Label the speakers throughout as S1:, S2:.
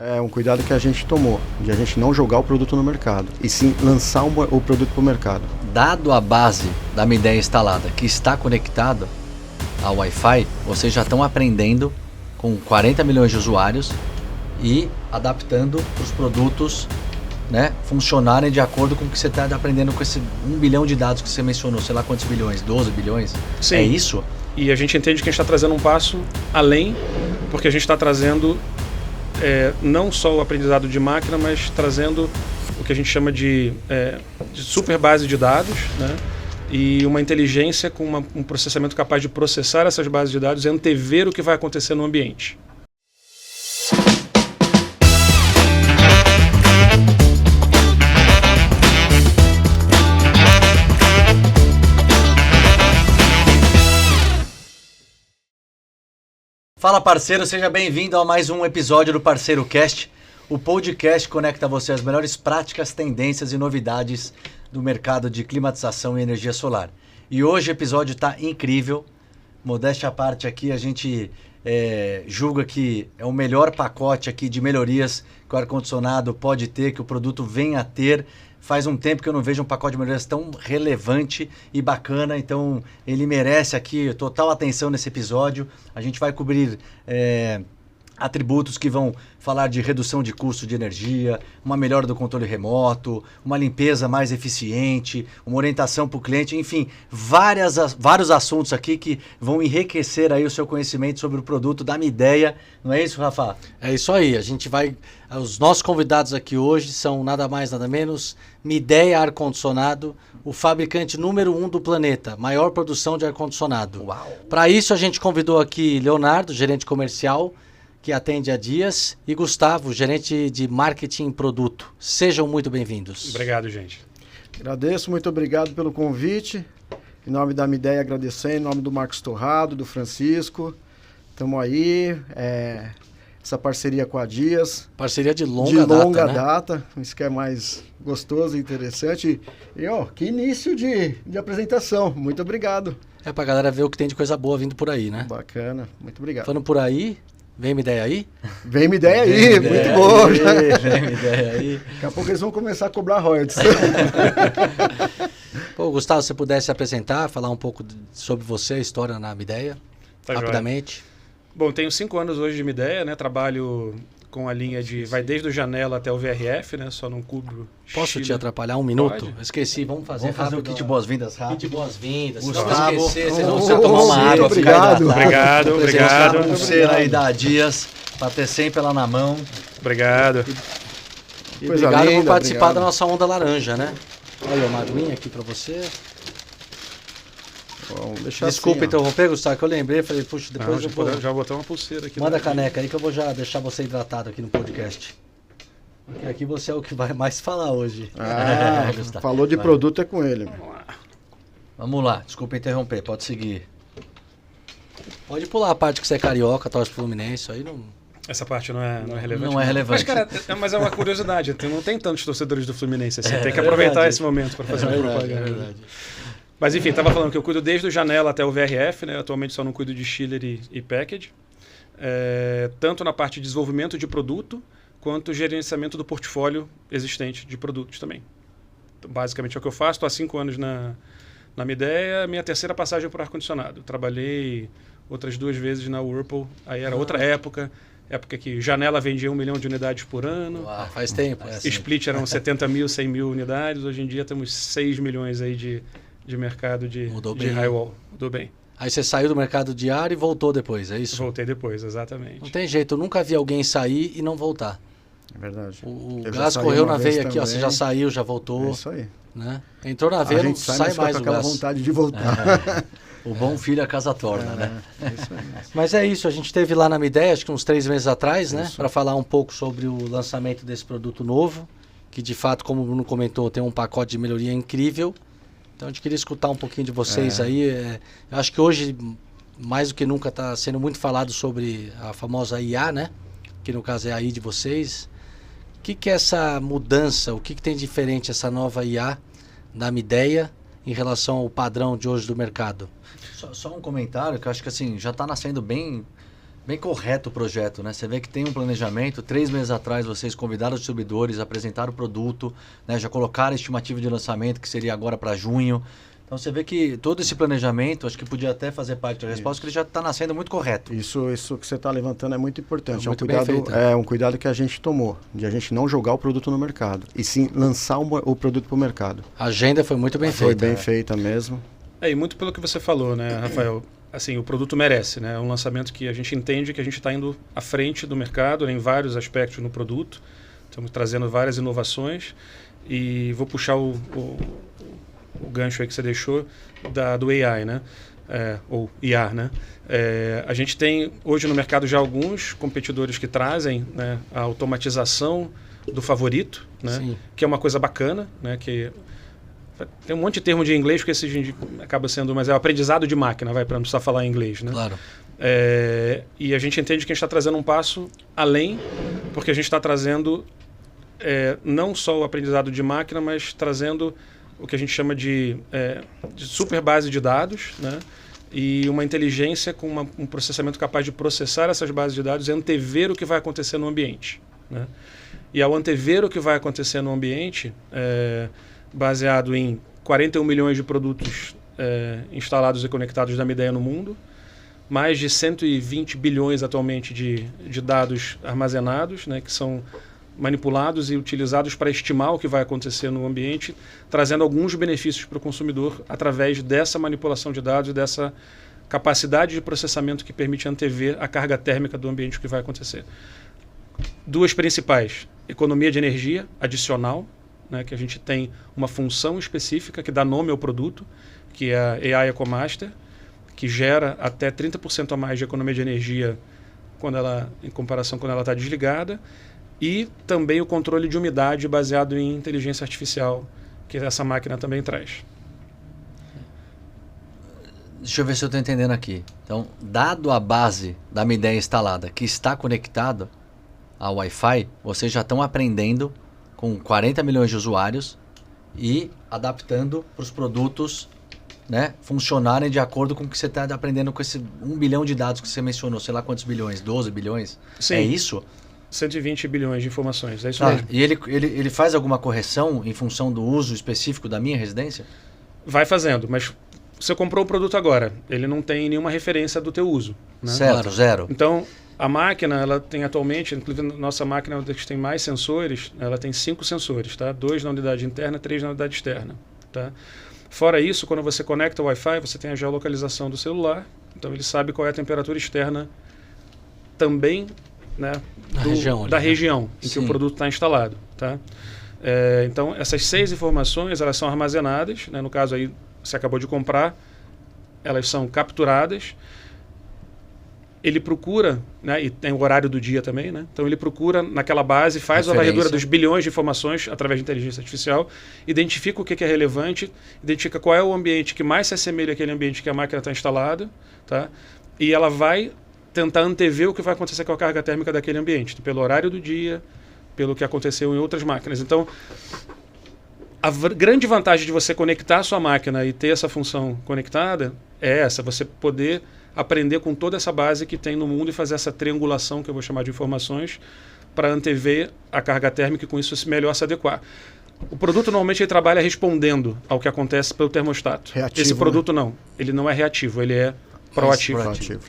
S1: É um cuidado que a gente tomou, de a gente não jogar o produto no mercado, e sim lançar o produto para o mercado.
S2: Dado a base da minha ideia instalada, que está conectado ao Wi-Fi, vocês já estão aprendendo com 40 milhões de usuários e adaptando os produtos, né, funcionarem de acordo com o que você está aprendendo com esse 1 bilhão de dados que você mencionou, sei lá quantos bilhões, 12 bilhões?
S3: Sim.
S2: É isso?
S3: E a gente entende que a gente está trazendo um passo além, porque a gente está trazendo não só o aprendizado de máquina, mas trazendo o que a gente chama de super base de dados, né? E uma inteligência com um processamento capaz de processar essas bases de dados e antever o que vai acontecer no ambiente.
S2: Fala parceiro, seja bem-vindo a mais um episódio do Parceiro Cast. O podcast conecta você às melhores práticas, tendências e novidades do mercado de climatização e energia solar. E hoje o episódio está incrível. Modéstia à parte aqui, a gente julga que é o melhor pacote aqui de melhorias que o ar-condicionado pode ter, que o produto vem a ter. Faz um tempo que eu não vejo um pacote de melhorias tão relevante e bacana, então ele merece aqui total atenção nesse episódio. A gente vai cobrir atributos que vão falar de redução de custo de energia, uma melhora do controle remoto, uma limpeza mais eficiente, uma orientação para o cliente, enfim, vários assuntos aqui que vão enriquecer aí o seu conhecimento sobre o produto da Midea. Não é isso, Rafa?
S4: É isso aí, os nossos convidados aqui hoje são nada mais, nada menos, Midea Ar-Condicionado, o fabricante número 1 do planeta, maior produção de ar-condicionado. Para isso a gente convidou aqui Leonardo, gerente comercial, que atende há dias, e Gustavo, gerente de marketing e produto. Sejam muito bem-vindos.
S3: Obrigado, gente.
S1: Agradeço, muito obrigado pelo convite. Em nome da Midea, agradecer, em nome do Marcos Torrado, do Francisco. Estamos aí, essa parceria com a Dias.
S4: Parceria de longa
S1: data, isso que é mais gostoso e interessante. E que início de apresentação, muito obrigado.
S4: É pra galera ver o que tem de coisa boa vindo por aí, né?
S1: Bacana, muito obrigado.
S4: Falando por aí... Vem Midea aí?
S1: Vem Midea aí, muito bom.
S2: Vem Midea aí.
S1: Daqui a pouco eles vão começar a cobrar royalties.
S4: Pô, Gustavo, se você pudesse se apresentar, falar um pouco sobre você, a história na Midea, rapidamente.
S3: Joia. Bom, tenho 5 anos hoje de Midea, né? Trabalho com a linha vai desde o Janela até o VRF, né? Só não cubro
S4: Posso
S3: Chile.
S4: Te atrapalhar um minuto?
S3: Pode.
S4: Esqueci, vamos fazer
S2: o kit boas-vindas rápido.
S4: Kit boas-vindas.
S2: Gustavo,
S4: Esquecer,
S2: senão
S4: você
S2: você tomar uma água.
S1: obrigado.
S3: Obrigado.
S2: A pulseira aí da Dias, para ter sempre ela na mão.
S3: Obrigado.
S4: E
S1: Coisa
S4: obrigado
S1: linda,
S4: por participar
S1: obrigado.
S4: da nossa onda laranja, né? Olha uma aguinha aqui pra você.
S1: Vamos deixar
S4: Desculpa
S1: assim,
S4: interromper, Gustavo, que eu lembrei. Falei, puxa, depois eu vou...
S3: Já botar uma pulseira aqui.
S4: Manda a caneca aí que eu vou já deixar você hidratado aqui no podcast. Porque aqui você é o que vai mais falar hoje.
S2: Gustavo.
S1: Falou de produto é com ele.
S2: Vamos lá, desculpa interromper, pode seguir.
S4: Pode pular a parte que você é carioca, torce pro Fluminense, aí não...
S3: Essa parte não é relevante.
S2: Não é relevante.
S3: Mas, cara, mas é uma curiosidade. Não tem tantos torcedores do Fluminense assim. Tem que aproveitar esse momento para fazer uma propaganda.
S4: É verdade.
S3: Mas enfim, estava falando que eu cuido desde o Janela até o VRF, né? Atualmente só não cuido de chiller e package. Tanto na parte de desenvolvimento de produto, quanto gerenciamento do portfólio existente de produtos também. Então, basicamente é o que eu faço. Estou há 5 anos na Midea, minha terceira passagem por ar-condicionado. Trabalhei outras 2 vezes na Whirlpool, aí era outra época que Janela vendia 1 milhão de unidades por ano.
S4: Uau, faz tempo.
S3: Split eram 70 mil, 100 mil unidades. Hoje em dia temos 6 milhões aí de mercado de Highwall. Mudou bem.
S4: Aí você saiu do mercado de ar e voltou depois, é isso?
S3: Voltei depois, exatamente.
S4: Não tem jeito, eu nunca vi alguém sair e não voltar.
S1: É verdade.
S4: O
S1: Eu
S4: gás
S1: já saí
S4: correu
S1: uma
S4: na
S1: vez
S4: veia aqui, ó,
S1: também.
S4: você já saiu, já voltou.
S1: É isso aí.
S4: Né? Entrou na
S1: A
S4: veia, não
S1: gente sai
S4: sai
S1: mais
S4: mais
S1: com
S4: o
S1: aquela
S4: gás.
S1: vontade de voltar.
S2: O bom filho a casa torna, né?
S1: É isso aí.
S4: Mas é isso, a gente esteve lá na Midea, acho que uns 3 meses atrás, né?
S1: Isso.
S4: Para falar um pouco sobre o lançamento desse produto novo, que de fato, como o Bruno comentou, tem um pacote de melhoria incrível. Então a gente queria escutar um pouquinho de vocês aí. Eu acho que hoje, mais do que nunca, está sendo muito falado sobre a famosa IA, né? Que no caso é a AI de vocês. O que é essa mudança, o que tem diferente essa nova IA da Midea em relação ao padrão de hoje do mercado?
S2: Só um comentário que eu acho que assim, já está nascendo bem bem correto o projeto, né? Você vê que tem um planejamento. 3 meses atrás vocês convidaram os distribuidores, apresentaram o produto, né? Já colocaram a estimativa de lançamento, que seria agora para junho. Então você vê que todo esse planejamento, acho que podia até fazer parte da resposta, que ele já está nascendo muito correto.
S1: Isso que você está levantando é muito importante.
S4: Muito bem feito.
S1: É um cuidado que a gente tomou, de a gente não jogar o produto no mercado, e sim lançar o produto para o mercado.
S4: A agenda foi muito bem
S1: Foi
S4: feita.
S1: bem feita mesmo.
S3: E muito pelo que você falou, né, Rafael? Assim, o produto merece, né? É um lançamento que a gente entende que a gente está indo à frente do mercado, né, em vários aspectos no produto. Estamos trazendo várias inovações e vou puxar o gancho aí que você deixou do AI, né? Ou IA, né? A gente tem hoje no mercado já alguns competidores que trazem, né, a automatização do favorito, né?
S4: Sim.
S3: Que é uma coisa bacana, né? Que tem um monte de termo de inglês que esse acaba sendo, mas é o aprendizado de máquina, para não precisar falar em inglês, né?
S4: Claro.
S3: E a gente entende que a gente está trazendo um passo além, porque a gente está trazendo não só o aprendizado de máquina, mas trazendo o que a gente chama de super base de dados, né? E uma inteligência com um processamento capaz de processar essas bases de dados e antever o que vai acontecer no ambiente, né? E ao antever o que vai acontecer no ambiente, baseado em 41 milhões de produtos instalados e conectados da Midea no mundo, mais de 120 bilhões atualmente de dados armazenados, né, que são manipulados e utilizados para estimar o que vai acontecer no ambiente, trazendo alguns benefícios para o consumidor através dessa manipulação de dados e dessa capacidade de processamento que permite antever a carga térmica do ambiente, o que vai acontecer. Duas principais: economia de energia adicional, né, que a gente tem uma função específica que dá nome ao produto, que é a AI EcoMaster, que gera até 30% a mais de economia de energia em comparação quando ela está desligada, e também o controle de umidade baseado em inteligência artificial, que essa máquina também traz.
S2: Deixa eu ver se eu estou entendendo aqui. Então, dado a base da Midea instalada, que está conectado ao Wi-Fi, vocês já estão aprendendo com 40 milhões de usuários e adaptando para os produtos, né, funcionarem de acordo com o que você está aprendendo com esse 1 bilhão de dados que você mencionou, sei lá quantos bilhões, 12 bilhões?
S3: Sim.
S2: É isso?
S3: 120 bilhões de informações, é isso mesmo.
S2: E ele faz alguma correção em função do uso específico da minha residência?
S3: Vai fazendo, mas você comprou o produto agora, ele não tem nenhuma referência do teu uso, né?
S2: Certo,
S4: Claro.
S2: zero.
S3: Então, a máquina, ela tem atualmente, inclusive nossa máquina que tem mais sensores, ela tem 5 sensores, tá? 2 na unidade interna, 3 na unidade externa, tá? Fora isso, quando você conecta o Wi-Fi, você tem a geolocalização do celular, então ele sabe qual é a temperatura externa também, né, da região em que o produto está instalado, tá? Então, essas 6 informações, elas são armazenadas, né? No caso aí, você acabou de comprar, elas são capturadas. Ele procura, né, e tem o horário do dia também, né? Então ele procura naquela base, faz a varredura dos bilhões de informações através de inteligência artificial, identifica o que é relevante, identifica qual é o ambiente que mais se assemelha àquele ambiente que a máquina está instalada, tá? E ela vai tentar antever o que vai acontecer com a carga térmica daquele ambiente, pelo horário do dia, pelo que aconteceu em outras máquinas. Então, a grande vantagem de você conectar a sua máquina e ter essa função conectada é essa, você poder aprender com toda essa base que tem no mundo e fazer essa triangulação, que eu vou chamar de informações, para antever a carga térmica e com isso melhor se adequar. O produto normalmente ele trabalha respondendo ao que acontece pelo termostato.
S1: Reativo,
S3: esse produto
S1: né?
S3: não, ele não é reativo, ele é proativo.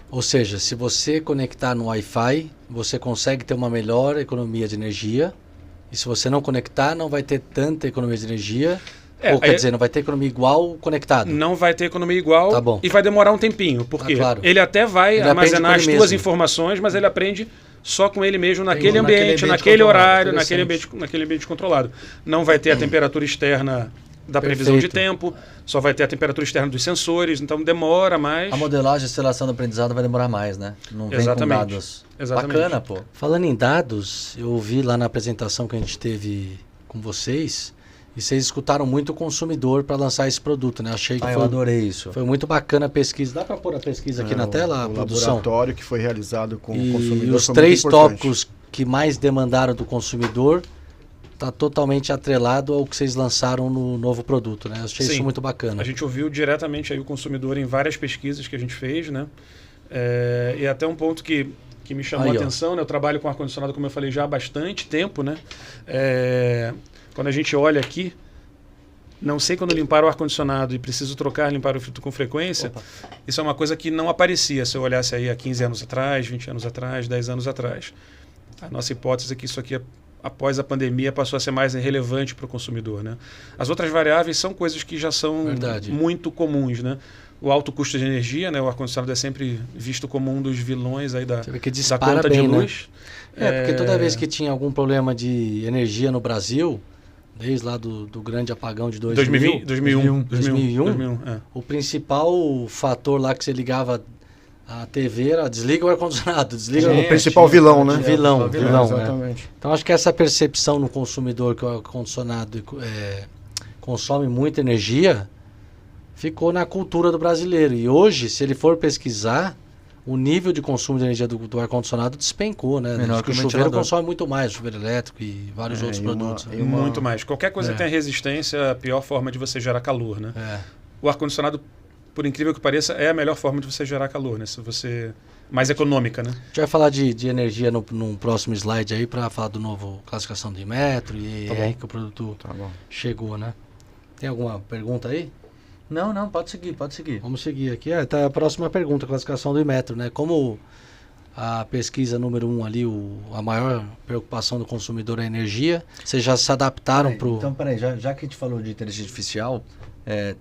S4: Ou seja, se você conectar no Wi-Fi, você consegue ter uma melhor economia de energia. E se você não conectar, não vai ter tanta economia de energia. Ou quer dizer, não vai ter economia igual conectado.
S3: Não vai ter economia igual,
S4: tá bom.
S3: E vai demorar um tempinho. Porque
S4: claro.
S3: Ele até vai armazenar as
S4: tuas
S3: tuas informações, mas ele aprende só com ele mesmo naquele ambiente, naquele
S4: controlado,
S3: horário, naquele ambiente controlado. Não vai ter a temperatura externa da previsão de tempo, só vai ter a temperatura externa dos sensores, então demora mais.
S2: A modelagem e instalação do aprendizado vai demorar mais, né? Não vem com dados.
S3: Exatamente.
S2: Bacana, pô.
S4: Falando em dados, eu vi lá na apresentação que a gente teve com vocês, e vocês escutaram muito o consumidor para lançar esse produto, né? Achei que
S2: eu adorei isso.
S4: Foi muito bacana a pesquisa. Dá para pôr a pesquisa aqui na tela, a produção?
S1: O laboratório que foi realizado com o consumidor.
S4: E os 3 tópicos que mais demandaram do consumidor está totalmente atrelado ao que vocês lançaram no novo produto, né? Eu achei isso muito bacana.
S3: A gente ouviu diretamente aí o consumidor em várias pesquisas que a gente fez, né? E até um ponto que me chamou a atenção, né? Eu trabalho com ar-condicionado, como eu falei, já há bastante tempo, né? Quando a gente olha aqui, não sei quando limpar o ar-condicionado e preciso limpar o filtro com frequência, isso é uma coisa que não aparecia se eu olhasse aí há 15 anos atrás, 20 anos atrás, 10 anos atrás. A nossa hipótese é que isso aqui, após a pandemia, passou a ser mais relevante para o consumidor, né? As outras variáveis são coisas que já são muito comuns, né? O alto custo de energia, né? O ar-condicionado é sempre visto como um dos vilões aí da conta de luz.
S4: Né? Porque toda vez que tinha algum problema de energia no Brasil, desde lá do grande apagão de 2001, o principal fator lá que você ligava a TV era desliga o ar-condicionado,
S1: o principal vilão, né?
S4: Vilão,
S1: exatamente.
S4: Então acho que essa percepção no consumidor que o ar-condicionado consome muita energia ficou na cultura do brasileiro. E hoje, se ele for pesquisar, o nível de consumo de energia do ar-condicionado despencou, né?
S2: Menor que
S4: o chuveiro consome muito mais, o chuveiro elétrico e vários outros produtos.
S3: Muito mais. Qualquer coisa que tenha resistência é a pior forma de você gerar calor, né? O ar-condicionado, por incrível que pareça, é a melhor forma de você gerar calor, né? Se você... mais econômica, né?
S4: A gente vai falar de energia no próximo slide aí, para falar do novo classificação de Inmetro e aí que o produto chegou, né? Tem alguma pergunta aí?
S2: Não, pode seguir.
S4: Vamos seguir aqui. Tá a próxima pergunta, classificação do Inmetro, né? Como a pesquisa número 1 ali, a maior preocupação do consumidor é a energia, vocês já se adaptaram para o...
S2: Então, peraí, já que a gente falou de inteligência artificial,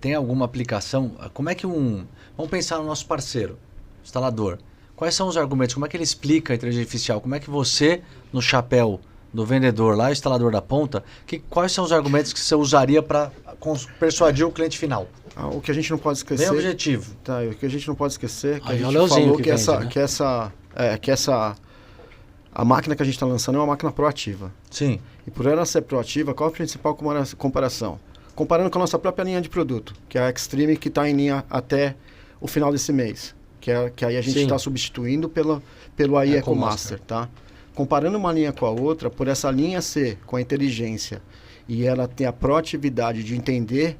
S2: tem alguma aplicação? Como é que vamos pensar no nosso parceiro, instalador. Quais são os argumentos? Como é que ele explica a inteligência artificial? Como é que você, no chapéu do vendedor lá, instalador da ponta, quais são os argumentos que você usaria para persuadir o cliente final?
S1: O que a gente não pode esquecer...
S2: Bem objetivo.
S1: O que a gente não pode esquecer é que a gente
S4: falou
S1: que a máquina que a gente está lançando é uma máquina proativa.
S2: Sim.
S1: E por ela ser proativa, qual a principal comparação? Comparando com a nossa própria linha de produto, que é a Extreme, que está em linha até o final desse mês. Que aí a gente está substituindo pelo AI EcoMaster, tá? Comparando uma linha com a outra, por essa linha ser com a inteligência e ela ter a proatividade de entender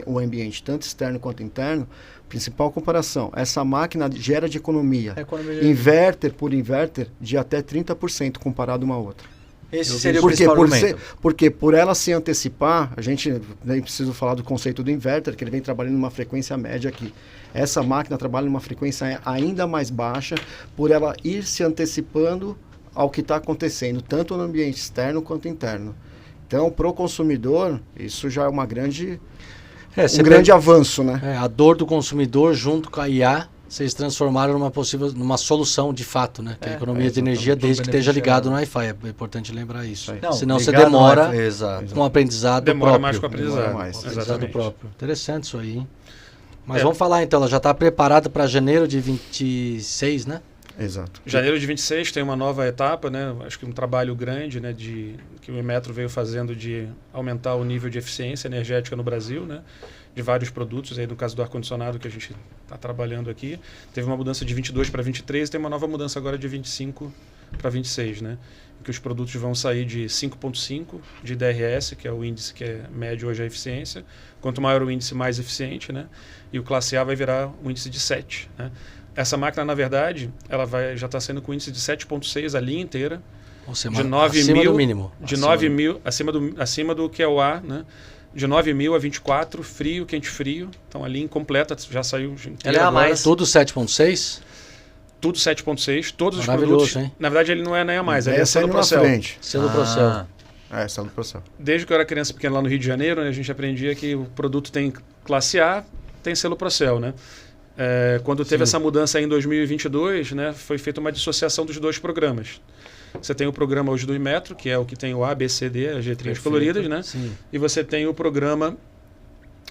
S1: o ambiente, tanto externo quanto interno, principal comparação, essa máquina gera de economia. Inverter por inverter de até 30% comparado uma outra.
S2: Esse seria o principal argumento.
S1: Porque por ela se antecipar, a gente nem precisa falar do conceito do inverter, que ele vem trabalhando numa frequência média aqui. Essa máquina trabalha numa frequência ainda mais baixa, por ela ir se antecipando ao que está acontecendo, tanto no ambiente externo quanto interno. Então, para o consumidor, isso já é uma grande, um grande avanço, né?
S4: A dor do consumidor junto com a IA, vocês transformaram numa solução de fato, né? Que é a economia de energia desde que esteja ligado no Wi-Fi. É importante lembrar isso.
S2: Não,
S4: senão você demora com o aprendizado
S3: próprio.
S4: Mais
S3: com o aprendizado.
S4: Aprendizado próprio. Interessante isso aí, hein? Mas vamos falar então, ela já está preparada para janeiro de 26, né?
S1: Exato.
S3: Janeiro de 26 tem uma nova etapa, né? Acho que um trabalho grande, né, que o Inmetro veio fazendo de aumentar o nível de eficiência energética no Brasil, né? De vários produtos, aí no caso do ar-condicionado que a gente está trabalhando aqui. Teve uma mudança de 22 para 23 e tem uma nova mudança agora de 25 para 26, né? Em que os produtos vão sair de 5.5 de DRS, que é o índice que é médio hoje a eficiência. Quanto maior o índice, mais eficiente, né? E o classe A vai virar um índice de 7, né? Essa máquina, na verdade, ela já está sendo com índice de 7.6 a linha inteira.
S4: Ou seja, de 9 acima mil, do mínimo.
S3: De 9 mil, acima do que é o A, né? De 9.000 a 24, frio, quente, frio. Então a linha completa já saiu inteira.
S4: Ela é a mais. Tudo 7.6?
S3: Tudo 7.6, todos os produtos.
S4: Hein?
S3: Na verdade, ele não é nem a mais, ele é selo Procel.
S4: Selo Procel.
S1: Selo Procel.
S3: Desde que eu era criança pequena lá no Rio de Janeiro, né, a gente aprendia que o produto tem classe A, tem selo Procel, né? Quando teve essa mudança aí em 2022, né, foi feita uma dissociação dos dois programas. Você tem o programa hoje do Inmetro, que é o que tem o A, B, C, D, as letrinhas coloridas, né?
S4: Sim.
S3: E você tem o programa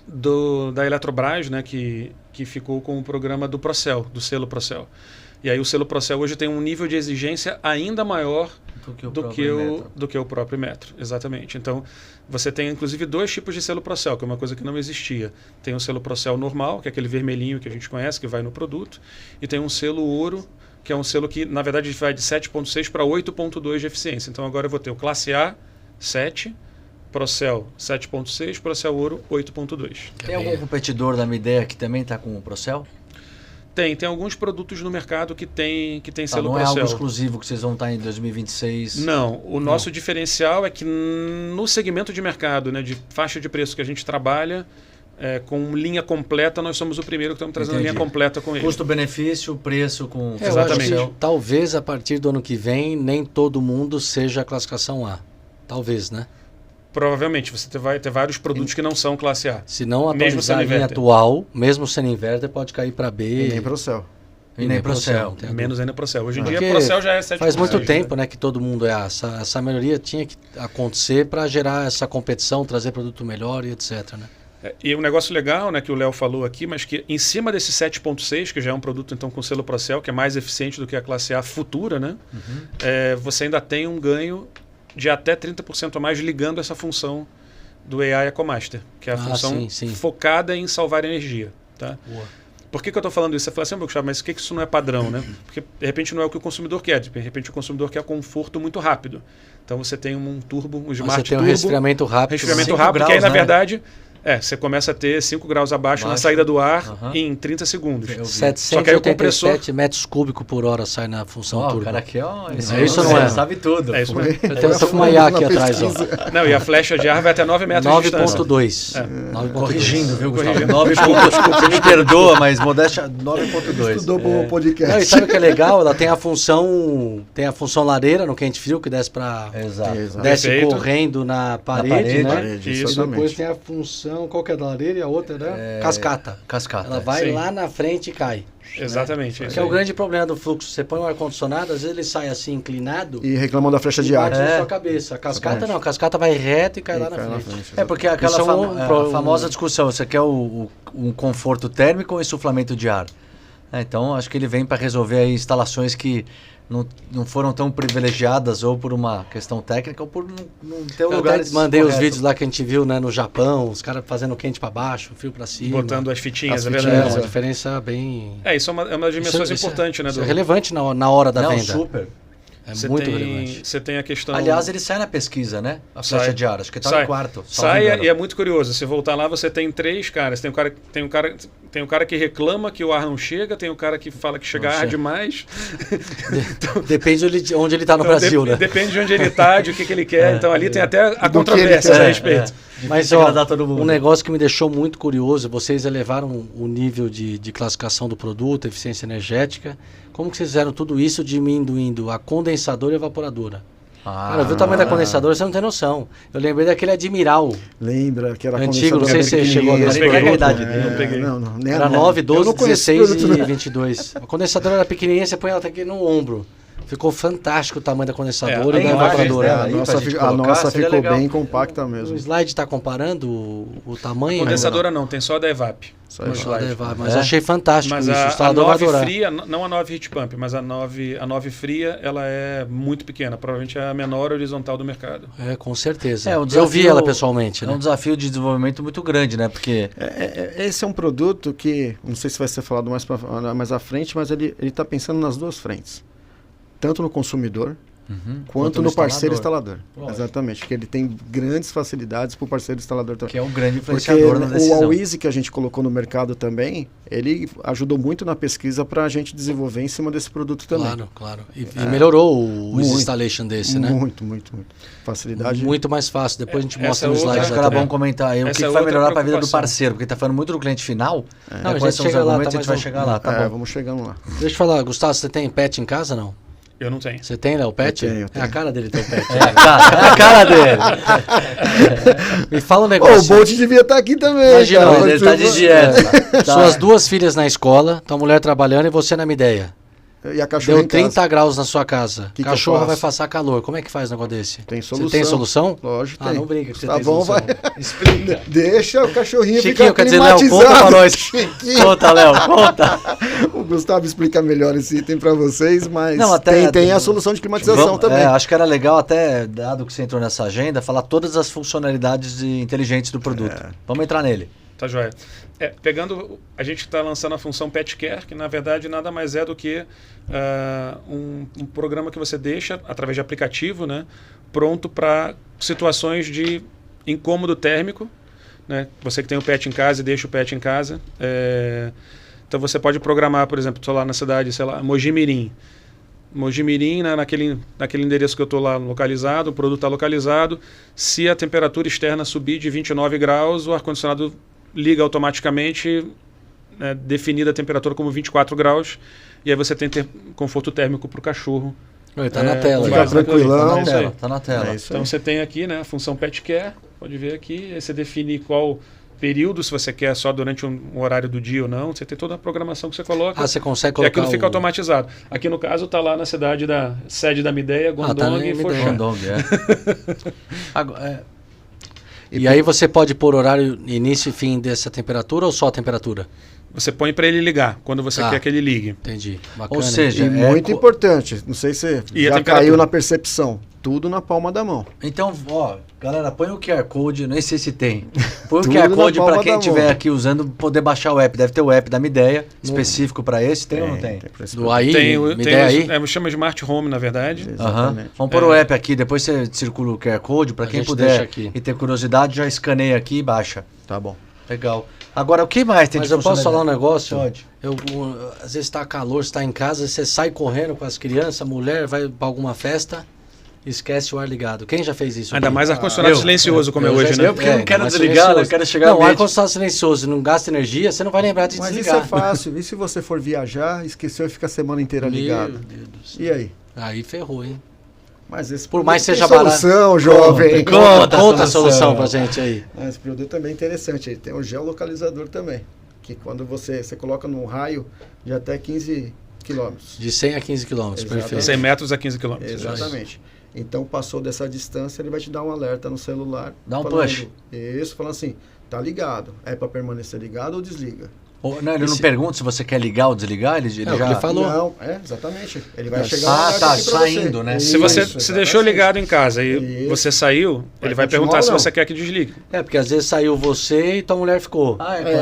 S3: da Eletrobras, né, que ficou com o programa do Procel, do selo Procel. E aí o selo Procel hoje tem um nível de exigência ainda maior do que o próprio Inmetro. Exatamente. Então, você tem inclusive dois tipos de selo Procel, que é uma coisa que não existia. Tem o selo Procel normal, que é aquele vermelhinho que a gente conhece, que vai no produto, e tem um selo ouro, que é um selo que, na verdade, vai de 7.6 para 8.2 de eficiência. Então, agora eu vou ter o classe A, 7, Procel 7.6, Procel ouro 8.2.
S2: Tem algum competidor da Midea que também está com o Procel?
S3: Tem alguns produtos no mercado que tem selo
S2: Não é
S3: Procel.
S2: algo exclusivo que vocês vão estar em 2026?
S3: Não, o nosso diferencial é que no segmento de mercado, né, de faixa de preço que a gente trabalha, com linha completa, nós somos o primeiro que estamos trazendo linha completa com ele.
S2: Custo-benefício, preço com
S3: Exatamente.
S4: Eu acho que, talvez a partir do ano que vem nem todo mundo seja a classificação A. Talvez, né?
S3: Provavelmente, você vai ter vários produtos que não são classe A.
S4: Se não
S3: Mesmo
S4: atualizar a
S3: sendo
S4: linha
S3: inverter.
S4: atual, mesmo sendo inverter, pode cair para B.
S1: E nem Procel.
S2: E nem Procel.
S4: entendeu?
S3: Menos ainda Procel. Hoje em dia,
S4: Porque
S3: Procel já é 7%.
S4: faz muito
S3: né?
S4: tempo, né, que todo mundo essa melhoria tinha que acontecer para gerar essa competição, trazer produto melhor e etc, né?
S3: E um negócio legal, né, que o Léo falou aqui, mas que em cima desse 7.6, que já é um produto então com selo Procel, que é mais eficiente do que a classe A futura, né? Você ainda tem um ganho de até 30% a mais ligando essa função do AI EcoMaster, que é a função
S4: sim.
S3: focada em salvar energia. Tá?
S4: Boa.
S3: Por que eu estou falando isso? Você fala assim, Gustavo, mas por que isso não é padrão? Né? Porque de repente não é o que o consumidor quer, de repente o consumidor quer conforto muito rápido. Então você tem um turbo, um smart
S4: Você tem um
S3: turbo,
S4: resfriamento rápido.
S3: resfriamento
S2: 5
S3: rápido, que aí
S2: graus,
S3: na
S2: né?
S3: verdade você começa a ter 5 graus abaixo na saída do ar em 30 segundos. Só que aí o compressor...
S4: 787 metros cúbicos por hora sai na função turbo.
S2: O cara aqui
S4: É isso ou não é?
S2: Sabe tudo.
S3: É isso mesmo.
S4: Eu tô com uma IA aqui atrás, ó.
S3: Não, e a flecha de ar vai até 9 metros de distância.
S4: 9.2. 9.2.
S2: Corrigindo, viu, Gustavo? 9.2. Você me perdoa, mas modéstia 9.2.
S1: Estudou pro podcast.
S4: Não, e sabe o que é legal? Ela tem a função lareira no quente frio que desce para
S2: Exato.
S4: desce
S3: Perfeito.
S4: correndo na parede,
S2: parede,
S4: né?
S1: Parede,
S3: Isso.
S4: E
S1: exatamente.
S4: depois tem a função, qual que é da lareira e a outra, né? Cascata.
S2: Cascata.
S4: Ela vai
S3: Sim.
S4: lá na frente e cai.
S3: Exatamente.
S4: Que é o grande problema do fluxo. Você põe um ar-condicionado, às vezes ele sai assim inclinado
S1: E reclamam da flecha
S4: e
S1: de ar.
S4: bate na sua cabeça. A cascata não, a cascata vai reto e cai lá na
S1: Cai na
S4: frente.
S1: frente.
S2: É porque aquela
S4: Isso é
S2: famosa discussão, você quer um conforto térmico ou insuflamento de ar? Então, acho que ele vem para resolver aí instalações que não foram tão privilegiadas ou por uma questão técnica ou por não ter um
S4: Eu
S2: lugar
S4: até mandei os
S2: correto.
S4: vídeos lá que a gente viu, né, no Japão, os caras fazendo quente para baixo, frio para cima.
S3: Botando as fitinhas,
S1: As
S3: é
S4: É
S3: verdade.
S4: uma diferença bem...
S3: Isso é uma das dimensões importantes, né?
S4: Isso é relevante na hora da
S2: Não,
S4: venda.
S2: super.
S4: É muito relevante.
S3: Você tem a questão...
S2: Aliás, ele sai na pesquisa, né? A flecha
S3: Sai.
S2: de ar, acho que está
S3: Sai.
S2: no quarto. salvo
S3: Sai
S2: engano.
S3: e é muito curioso. Se voltar lá, você tem 3 caras. Tem um cara que reclama que o ar não chega, tem o cara que fala que chega ar demais.
S4: Depende de onde ele está no
S3: Então,
S4: Brasil, né?
S3: Depende de onde ele está, de o que ele quer. Então ali tem até a
S1: Do que ele
S3: controvérsia
S1: quer.
S3: a respeito.
S4: Mas
S2: Difícil
S4: ó,
S2: agradar todo mundo.
S4: um negócio que me deixou muito curioso, vocês elevaram o nível de classificação do produto, eficiência energética. Como que vocês fizeram tudo isso diminuindo a condensadora e a evaporadora? Cara, viu o tamanho da condensadora, você não tem noção. Eu lembrei daquele Admiral.
S1: Lembra que era
S4: Antigo, não sei se você
S1: pequenininha.
S4: chegou a ver esse
S2: Peguei a
S4: produto.
S2: idade
S1: É,
S2: dele.
S3: eu peguei.
S1: Não, nem
S4: Era
S1: a
S4: 9,
S1: Eu
S4: 12,
S1: não conheço
S4: 16
S1: esse produto,
S4: e 22. A condensadora era pequenininha, você põe ela até aqui no ombro. Ficou fantástico o tamanho da condensadora e
S2: tem
S4: da
S2: imagens
S4: evaporadora.
S2: dela
S1: A
S2: aí
S1: nossa,
S2: pra gente
S1: a
S2: colocar,
S1: nossa
S2: seria
S1: ficou
S2: legal.
S1: bem compacta
S4: O
S1: mesmo.
S4: slide está comparando o tamanho?
S3: Condensadora não, tem só a da EVAP.
S1: Só
S3: no
S1: isso.
S4: Só
S3: slide.
S4: levar, mas achei fantástico
S3: Mas
S4: isso. O
S3: a
S4: instalador vai
S3: 9
S4: adorar.
S3: fria, não a 9 heat pump, mas a 9 fria, ela é muito pequena. Provavelmente é a menor horizontal do mercado.
S4: É, com certeza.
S2: É, um
S4: Eu
S2: desafio-
S4: vi ela pessoalmente,
S2: É
S4: né?
S2: um desafio de desenvolvimento muito grande, né? Porque
S1: Esse é um produto que, não sei se vai ser falado mais à frente, mas ele está pensando nas duas frentes. Tanto no consumidor, quanto no parceiro instalador.
S2: Lógico.
S1: Exatamente, porque ele tem grandes facilidades para o parceiro instalador também.
S2: que é um grande
S1: Porque
S2: influenciador na
S1: o
S2: decisão.
S1: Alwizy que a gente colocou no mercado também, ele ajudou muito na pesquisa para a gente desenvolver em cima desse produto também.
S4: Claro, claro. E melhorou o
S1: Muito.
S4: installation desse, né?
S1: Muito. Facilidade.
S4: Muito mais fácil. Depois a gente
S3: Essa
S4: mostra
S3: é
S4: no
S3: outra-
S4: slide
S2: Acho
S4: lá
S2: que era
S4: também.
S2: bom comentar aí o
S3: Essa
S2: que
S3: é
S2: vai
S3: outra
S2: melhorar para a vida do
S3: preocupação.
S2: parceiro, porque está falando muito do cliente final.
S4: Não, a
S2: Quais
S4: gente
S2: são os
S4: chega lá,
S2: argumentos,
S4: tá
S2: a gente vai
S4: mais
S2: chegar lá, tá bom.
S1: Vamos chegando lá.
S4: Deixa eu falar, Gustavo, você tem pet em casa não?
S3: Eu não tenho.
S4: Você tem, Léo, pet?
S1: Eu tenho.
S4: É a cara dele ter o pet.
S2: É a cara dele.
S4: Me fala um
S1: O
S4: negócio.
S1: Bolt devia estar aqui também.
S4: Imagina,
S1: cara.
S2: Mas ele tá de dieta. Tá.
S4: Suas 2 filhas na escola, tua mulher trabalhando e você na Mideia.
S1: E a cachorra
S4: Deu
S1: em casa.
S4: 30 graus na sua casa.
S1: Que eu
S4: Cachorro
S1: faço?
S4: vai passar calor. Como é que faz um negócio desse?
S1: Tem
S4: Você
S1: solução.
S4: tem solução?
S1: Lógico,
S4: Ah,
S1: tem.
S4: não brinca que você
S1: Tá
S4: tem
S1: bom,
S4: solução.
S1: vai.
S2: Explica.
S1: Deixa o cachorrinho
S4: Chiquinho,
S1: ficar
S4: quer dizer, Léo,
S1: climatizado.
S4: conta pra nós.
S1: Chiquinho.
S2: Conta, Léo, conta.
S1: O Gustavo explica melhor esse item para vocês, mas
S2: Não, até-
S1: tem a solução de climatização
S2: Vamos-
S1: também.
S2: acho que era legal até, dado que você entrou nessa agenda, falar todas as funcionalidades inteligentes do produto. Vamos entrar nele.
S3: Tá joia. Pegando, a gente está lançando a função Pet Care, que na verdade nada mais é do que um programa que você deixa, através de aplicativo, né, pronto para situações de incômodo térmico. Né? Você que tem o pet em casa e deixa o pet em casa. Então você pode programar, por exemplo, estou lá na cidade, sei lá, Mogi Mirim. Mogi Mirim, né, naquele endereço que eu estou lá localizado, o produto está localizado. Se a temperatura externa subir de 29 graus, o ar-condicionado liga automaticamente, né, definida a temperatura como 24 graus, e aí você tem conforto térmico para o cachorro.
S4: Está na tela.
S1: Fica tranquilão.
S2: Tá na tela.
S3: Então você tem aqui, né, a função Pet Care, pode ver aqui, aí você define qual período, se você quer só durante um horário do dia ou não, você tem toda a programação que você coloca.
S4: Você consegue
S3: E
S4: colocar
S3: aquilo fica automatizado. Aqui no caso está lá na cidade sede da Midea, Guangdong e Foshan.
S4: E aí você pode pôr horário início e fim dessa temperatura ou só a temperatura?
S3: Você põe para ele ligar, quando você quer que ele ligue.
S4: Entendi. Bacana.
S2: Ou seja,
S1: E muito importante, não sei se já caiu na percepção, tudo na palma da mão.
S2: Então, ó, galera, põe o QR Code, nem sei se tem. Põe o QR Code para quem estiver aqui usando poder baixar o app. Deve ter o app da Midea, específico para esse. Tem ou não tem?
S4: Do aí?
S3: Chama Smart Home, na verdade.
S2: Vamos pôr o app aqui, depois você circula o QR Code, para quem puder e ter curiosidade, já escaneia aqui e baixa.
S1: Tá bom.
S2: Legal. Agora, o que mais tem
S4: Mas
S2: de
S4: eu posso falar um negócio?
S2: Pode.
S4: Às vezes está calor, você está em casa, você sai correndo com as crianças, a mulher vai para alguma festa, esquece o ar ligado. Quem já fez isso?
S3: Ainda mais ar-condicionado silencioso, como é hoje, né?
S2: Eu porque não quero desligar, eu quero chegar
S4: Não, ar-condicionado silencioso, não gasta energia, você não vai lembrar de desligar.
S1: Mas isso é fácil. E se você for viajar, esqueceu e fica a semana inteira ligado?
S4: Meu Deus do céu.
S1: E aí?
S4: Aí ferrou, hein?
S1: Mas esse
S4: Por mais que seja
S1: solução, jovem.
S4: Conta a solução pra gente aí.
S1: Esse produto também é interessante. Ele tem um geolocalizador também. Que quando você coloca num raio de até 15 quilômetros.
S4: De 100 a 15 quilômetros, perfeito.
S3: 100 metros a 15 quilômetros.
S1: Exatamente. Então, passou dessa distância, ele vai te dar um alerta no celular.
S2: Dá um push.
S1: Isso, falando assim, tá ligado. É para permanecer ligado ou desliga?
S2: Não, ele não pergunta se você quer ligar ou desligar, ele já...
S4: Ele falou.
S1: Não, exatamente. Ele vai chegar
S2: saindo, né?
S3: Se você se deixou ligado em casa e você saiu, ele vai perguntar se você quer que desligue.
S4: Porque às vezes saiu você e tua mulher ficou.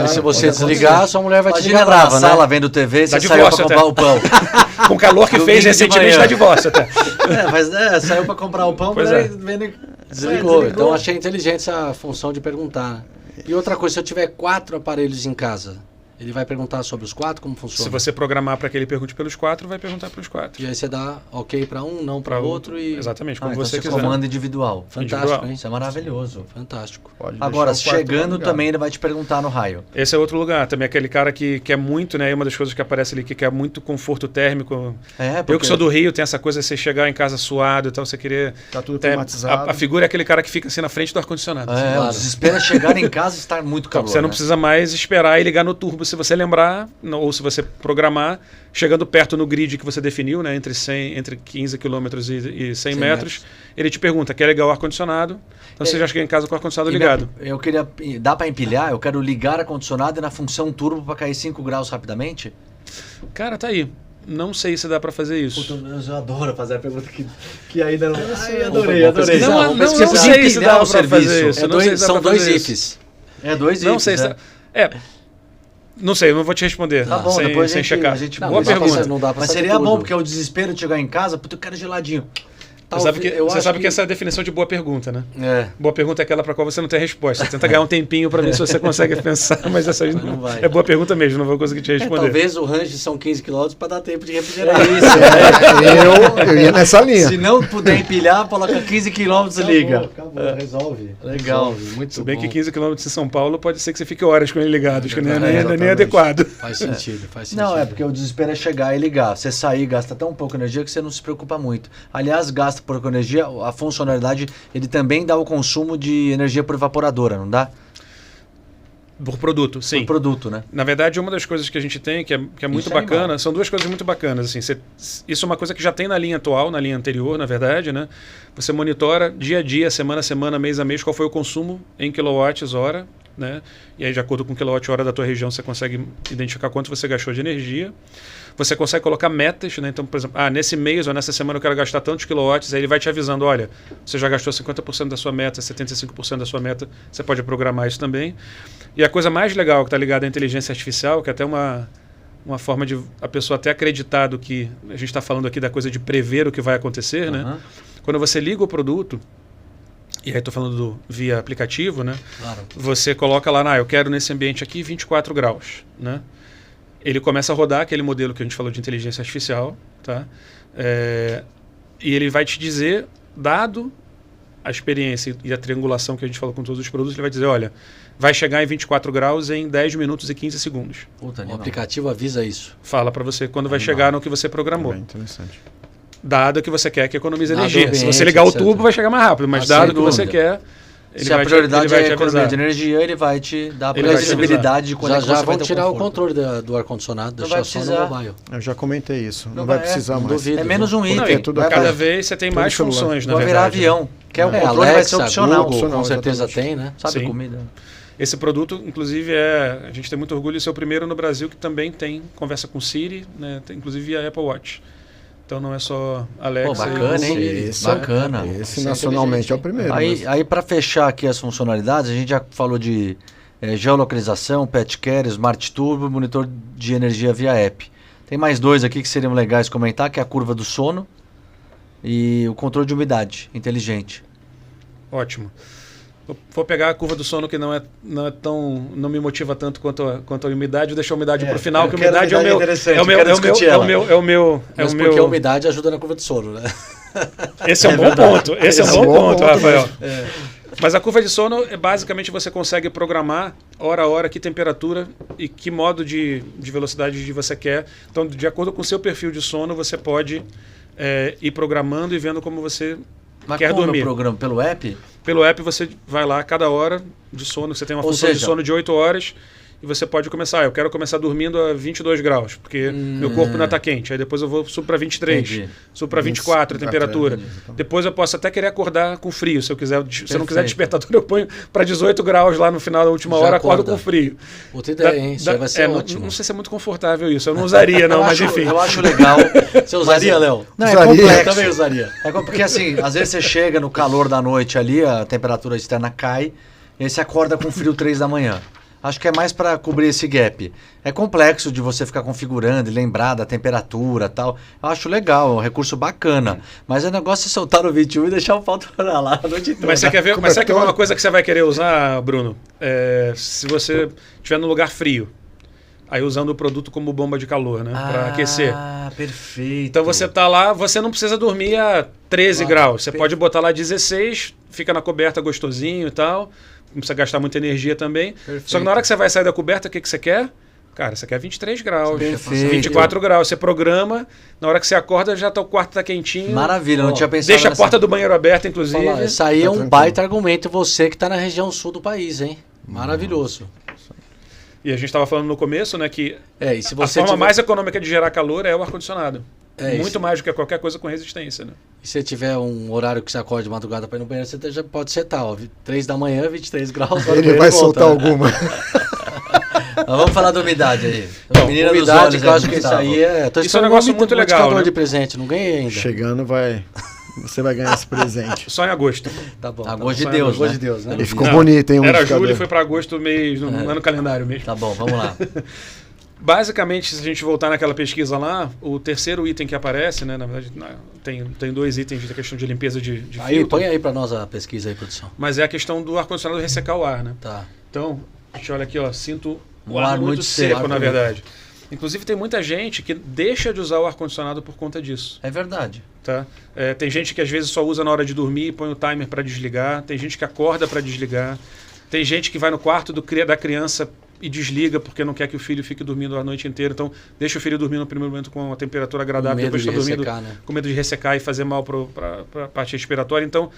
S4: Se
S2: Pode
S4: você desligar, sua mulher vai te ligar
S2: brava,
S4: brava,
S2: né? Sala vendo TV, você
S3: divórcio
S2: saiu pra comprar o pão.
S3: Com o calor que fez recentemente, dá divórcio até.
S2: Saiu pra comprar o pão,
S3: Pois
S2: vendo...
S4: Desligou. Então achei inteligente essa função de perguntar. E outra coisa, se eu tiver 4 aparelhos em casa, ele vai perguntar sobre os 4, como funciona?
S3: Se você programar para que ele pergunte pelos 4, vai perguntar pelos 4.
S4: E aí você dá ok para um, não para outro e...
S3: Exatamente, como
S2: então
S3: você quiser.
S2: comanda individual.
S4: Fantástico, hein?
S2: Isso é maravilhoso.
S4: Fantástico.
S2: Agora, chegando também, ele vai te perguntar no raio.
S3: Esse é outro lugar, também aquele cara que quer muito, né? Uma das coisas que aparece ali, que quer muito conforto térmico. Eu que sou do Rio, tem essa coisa de você chegar em casa suado e tal, você querer...
S1: Tá tudo climatizado.
S3: A figura é aquele cara que fica assim na frente do ar-condicionado.
S2: O desespero é chegar em casa e estar muito calor.
S3: Você não precisa mais esperar e ligar no turbo, se você lembrar, ou se você programar, chegando perto no grid que você definiu, né, entre 15 km e 100 metros, ele te pergunta, quer ligar o ar-condicionado? Então você já chega em casa com o ar-condicionado ligado.
S2: Eu queria, dá para empilhar? Eu quero ligar ar-condicionado e na função turbo para cair 5 graus rapidamente?
S3: Cara, tá aí. Não sei se dá para fazer isso.
S2: Puta, eu adoro fazer a pergunta que ainda não...
S1: Adorei.
S3: Não sei se dá para fazer isso.
S4: São 2 ifs.
S2: Dois ifs.
S3: Não sei se... Não sei, eu não vou te responder.
S2: Tá bom,
S3: sem,
S2: depois
S3: sem checar.
S2: Boa
S4: pergunta.
S2: Mas seria bom, porque é o desespero de chegar em casa, puta, eu quero geladinho.
S3: Você sabe que essa é a definição de boa pergunta, né? Boa pergunta é aquela para qual você não tem resposta. Você tenta ganhar um tempinho para ver se você consegue pensar, mas essa aí não vai. É boa pergunta mesmo, não vou conseguir te responder.
S4: Talvez o range são 15 km para dar tempo de refrigerar.
S1: Eu ia nessa linha.
S2: Se não puder empilhar, coloca 15 km e liga.
S4: Acabou, resolve.
S2: Legal.
S4: Muito
S3: Se bem
S4: bom.
S3: que 15 km de São Paulo pode ser que você fique horas com ele ligado, acho que nem é adequado.
S4: Faz sentido, faz sentido.
S2: Não, porque o desespero é chegar e ligar. Você sair gasta tão pouca energia que você não se preocupa muito. Aliás, gasta pouca energia, a funcionalidade, ele também dá o consumo de energia por evaporadora, não dá?
S3: Por produto, sim.
S2: Por produto, né?
S3: Na verdade, uma das coisas que a gente tem, que é muito bacana, são duas coisas muito bacanas. Assim, isso é uma coisa que já tem na linha atual, na linha anterior, na verdade, né? Você monitora dia a dia, semana a semana, mês a mês, qual foi o consumo em quilowatts-hora, né? E aí, de acordo com o quilowatt-hora da tua região, você consegue identificar quanto você gastou de energia. Você consegue colocar metas, né? Então, por exemplo, nesse mês ou nessa semana eu quero gastar tantos quilowatts, aí ele vai te avisando, olha, você já gastou 50% da sua meta, 75% da sua meta, você pode programar isso também. E a coisa mais legal que está ligada à inteligência artificial, que é até uma forma de a pessoa até acreditar do que a gente está falando aqui da coisa de prever o que vai acontecer, né? Quando você liga o produto, e aí estou falando via aplicativo, né?
S4: Claro.
S3: Você coloca lá, eu quero nesse ambiente aqui 24 graus, né? ele começa a rodar aquele modelo que a gente falou de inteligência artificial, tá? E ele vai te dizer, dado a experiência e a triangulação que a gente falou com todos os produtos, ele vai dizer, olha, vai chegar em 24 graus em 10 minutos e 15 segundos.
S4: O aplicativo avisa isso.
S3: Fala para você quando vai chegar no que você programou.
S1: É interessante.
S3: Dado que você quer que economize
S4: Dado
S3: energia.
S4: ambiente,
S3: Se você ligar
S4: etc.
S3: o tubo, vai chegar mais rápido, mas dado que você quer...
S2: Se a prioridade é a economia
S3: avisar.
S2: de energia, ele vai te dar a
S3: Ele vai te
S2: previsibilidade de quando é que
S4: Já
S2: você vai
S4: vão
S2: ter
S4: tirar o
S2: conforto.
S4: controle do ar-condicionado,
S2: Não
S4: deixar
S2: vai
S4: só
S2: precisar.
S4: no mobile.
S1: Eu já comentei isso. Não,
S2: Não
S1: vai
S2: vai-
S1: precisar
S4: não
S1: mais.
S4: duvido.
S2: É menos um
S1: Não,
S2: item.
S1: é tudo
S2: vai,
S3: Cada
S2: vai,
S3: vez você tem
S1: Tudo
S3: mais
S1: celular.
S3: funções, na
S2: vai virar
S3: verdade.
S2: avião. Que é o controle
S4: Alexa,
S2: vai ser opcional.
S4: Google, com
S1: Opcional,
S4: certeza
S1: exatamente.
S4: tem, né?
S2: Sabe
S3: Sim.
S2: comida?
S3: Esse produto, inclusive, a gente tem muito orgulho de ser o primeiro no Brasil que também tem conversa com Siri, né? Tem, inclusive via Apple Watch. Então não é só Alexa.
S2: Pô, bacana,
S3: e Google.
S2: hein?
S1: Esse
S2: Bacana.
S1: Esse
S4: Isso é
S1: nacionalmente é o
S4: inteligente,
S1: primeiro.
S2: Aí para fechar aqui as funcionalidades, a gente já falou de geolocalização, pet care, smart turbo, monitor de energia via app. Tem mais dois aqui que seriam legais comentar, que é a curva do sono e o controle de umidade inteligente.
S3: Ótimo. Vou pegar a curva do sono que não me motiva tanto quanto a umidade, vou deixar a umidade para o final, que a umidade é o meu.
S4: Mas porque a umidade ajuda na curva de sono, né?
S3: Esse é um bom ponto. Esse é um bom ponto, Rafael.
S1: É.
S3: Mas a curva de sono, basicamente, você consegue programar hora a hora que temperatura e que modo de velocidade você quer. Então, de acordo com o seu perfil de sono, você pode ir programando e vendo como você
S2: Mas
S3: quer
S2: como
S3: dormir.
S2: no programa? Pelo app?
S3: Pelo app, você vai lá, cada hora de sono, você tem uma função de sono de 8 horas e você pode começar. Eu quero começar dormindo a 22 graus, porque meu corpo ainda está quente. Aí depois eu subo para 23,
S2: Entendi.
S3: subo para 24 a temperatura.
S1: Entendi.
S3: Depois eu posso até querer acordar com frio. Se eu não quiser
S2: Perfeito.
S3: despertador, eu ponho para 18 graus lá no final da última
S4: Já
S3: hora, acordo
S4: acorda.
S3: com frio.
S4: Outra ideia, hein? Isso aí vai ser
S3: não,
S4: ótimo.
S3: não sei se é muito confortável isso. Eu não usaria, não, mas enfim.
S2: Eu acho legal.
S4: Você usaria, Léo?
S2: Não,
S1: Usaria.
S2: é
S4: Eu
S2: complexo.
S4: também usaria.
S2: Porque assim, às vezes você chega no calor da noite ali, a temperatura externa cai, e aí você acorda com frio 3 da manhã. Acho que é mais para cobrir esse gap. É complexo de você ficar configurando e lembrar da temperatura e tal. Eu acho legal, é um recurso bacana. Mas o negócio é soltar no 21 e deixar o pau para lá a noite toda.
S3: Mas você quer ver uma coisa que você vai querer usar, Bruno? Se você estiver num lugar frio, aí usando o produto como bomba de calor, né? Para aquecer.
S2: Ah, perfeito.
S3: Então você tá lá, você não precisa dormir a 13 graus. Você pode botar lá 16, fica na coberta gostosinho e tal. Não precisa gastar muita energia também.
S2: Perfeito.
S3: Só que na hora que você vai sair da coberta, o que você quer? Cara, você quer 23 graus,
S2: Perfeito.
S3: 24 graus. Você programa, na hora que você acorda, já o quarto tá quentinho.
S2: Maravilha, não tinha pensado
S3: Deixa a
S2: nessa-
S3: porta do banheiro aberta, inclusive.
S4: Falar, isso aí é um
S1: tranquilo.
S4: baita argumento, você que está na região sul do país, hein? Maravilhoso.
S3: E a gente estava falando no começo, né, que
S4: E se
S3: a
S4: você
S3: forma
S4: tiver,
S3: mais econômica de gerar calor é o ar-condicionado.
S4: É
S3: Muito
S4: isso.
S3: mais do que qualquer coisa com resistência, né?
S4: se você tiver um horário que você acorda de madrugada para ir no banheiro, você já pode setar, ó, 3 da manhã, 23 graus.
S1: Ele vai soltar alguma.
S2: Mas vamos falar da umidade aí.
S3: Então,
S2: Menina dos
S4: Umidade,
S2: olhos
S4: que eu
S2: aí,
S4: acho que isso
S2: Gustavo.
S4: aí é... Tô
S3: Isso é um
S4: esperando
S3: negócio muito legal,
S4: multiplicador
S3: né?
S4: de presente, não ganhei ainda.
S1: Chegando, você vai ganhar esse presente.
S3: Só em agosto.
S4: Tá bom.
S2: A
S4: tá
S2: gosto
S4: bom.
S2: de Deus,
S4: Gosto
S2: né?
S4: de Deus, né?
S1: E ficou
S3: Não,
S1: bonito, hein? o
S3: Era
S1: indicador.
S3: julho e foi para agosto mês, não é no calendário mesmo.
S2: Tá bom, vamos lá.
S3: Basicamente, se a gente voltar naquela pesquisa lá, o terceiro item que aparece, né, na verdade, tem dois itens da questão de limpeza de
S4: Aí,
S3: filtro,
S4: põe aí para nós a pesquisa aí, produção.
S3: mas é a questão do ar-condicionado ressecar o ar, né?
S4: Tá.
S3: Então, a gente olha aqui, ó, sinto o
S2: Um
S3: ar
S2: ar
S3: muito
S2: muito
S3: seco,
S2: seco,
S3: na
S2: né?
S3: verdade. Inclusive, tem muita gente que deixa de usar o ar-condicionado por conta disso.
S2: É verdade.
S3: Tá? Tem gente que às vezes só usa na hora de dormir e põe o timer para desligar. Tem gente que acorda para desligar. Tem gente que vai no quarto da criança e desliga porque não quer que o filho fique dormindo a noite inteira. Então, deixa o filho dormir no primeiro momento com uma temperatura agradável,
S4: medo
S3: depois
S4: de
S3: está dormindo
S4: ressecar, né?
S3: com medo de ressecar e fazer mal para a parte respiratória. Então,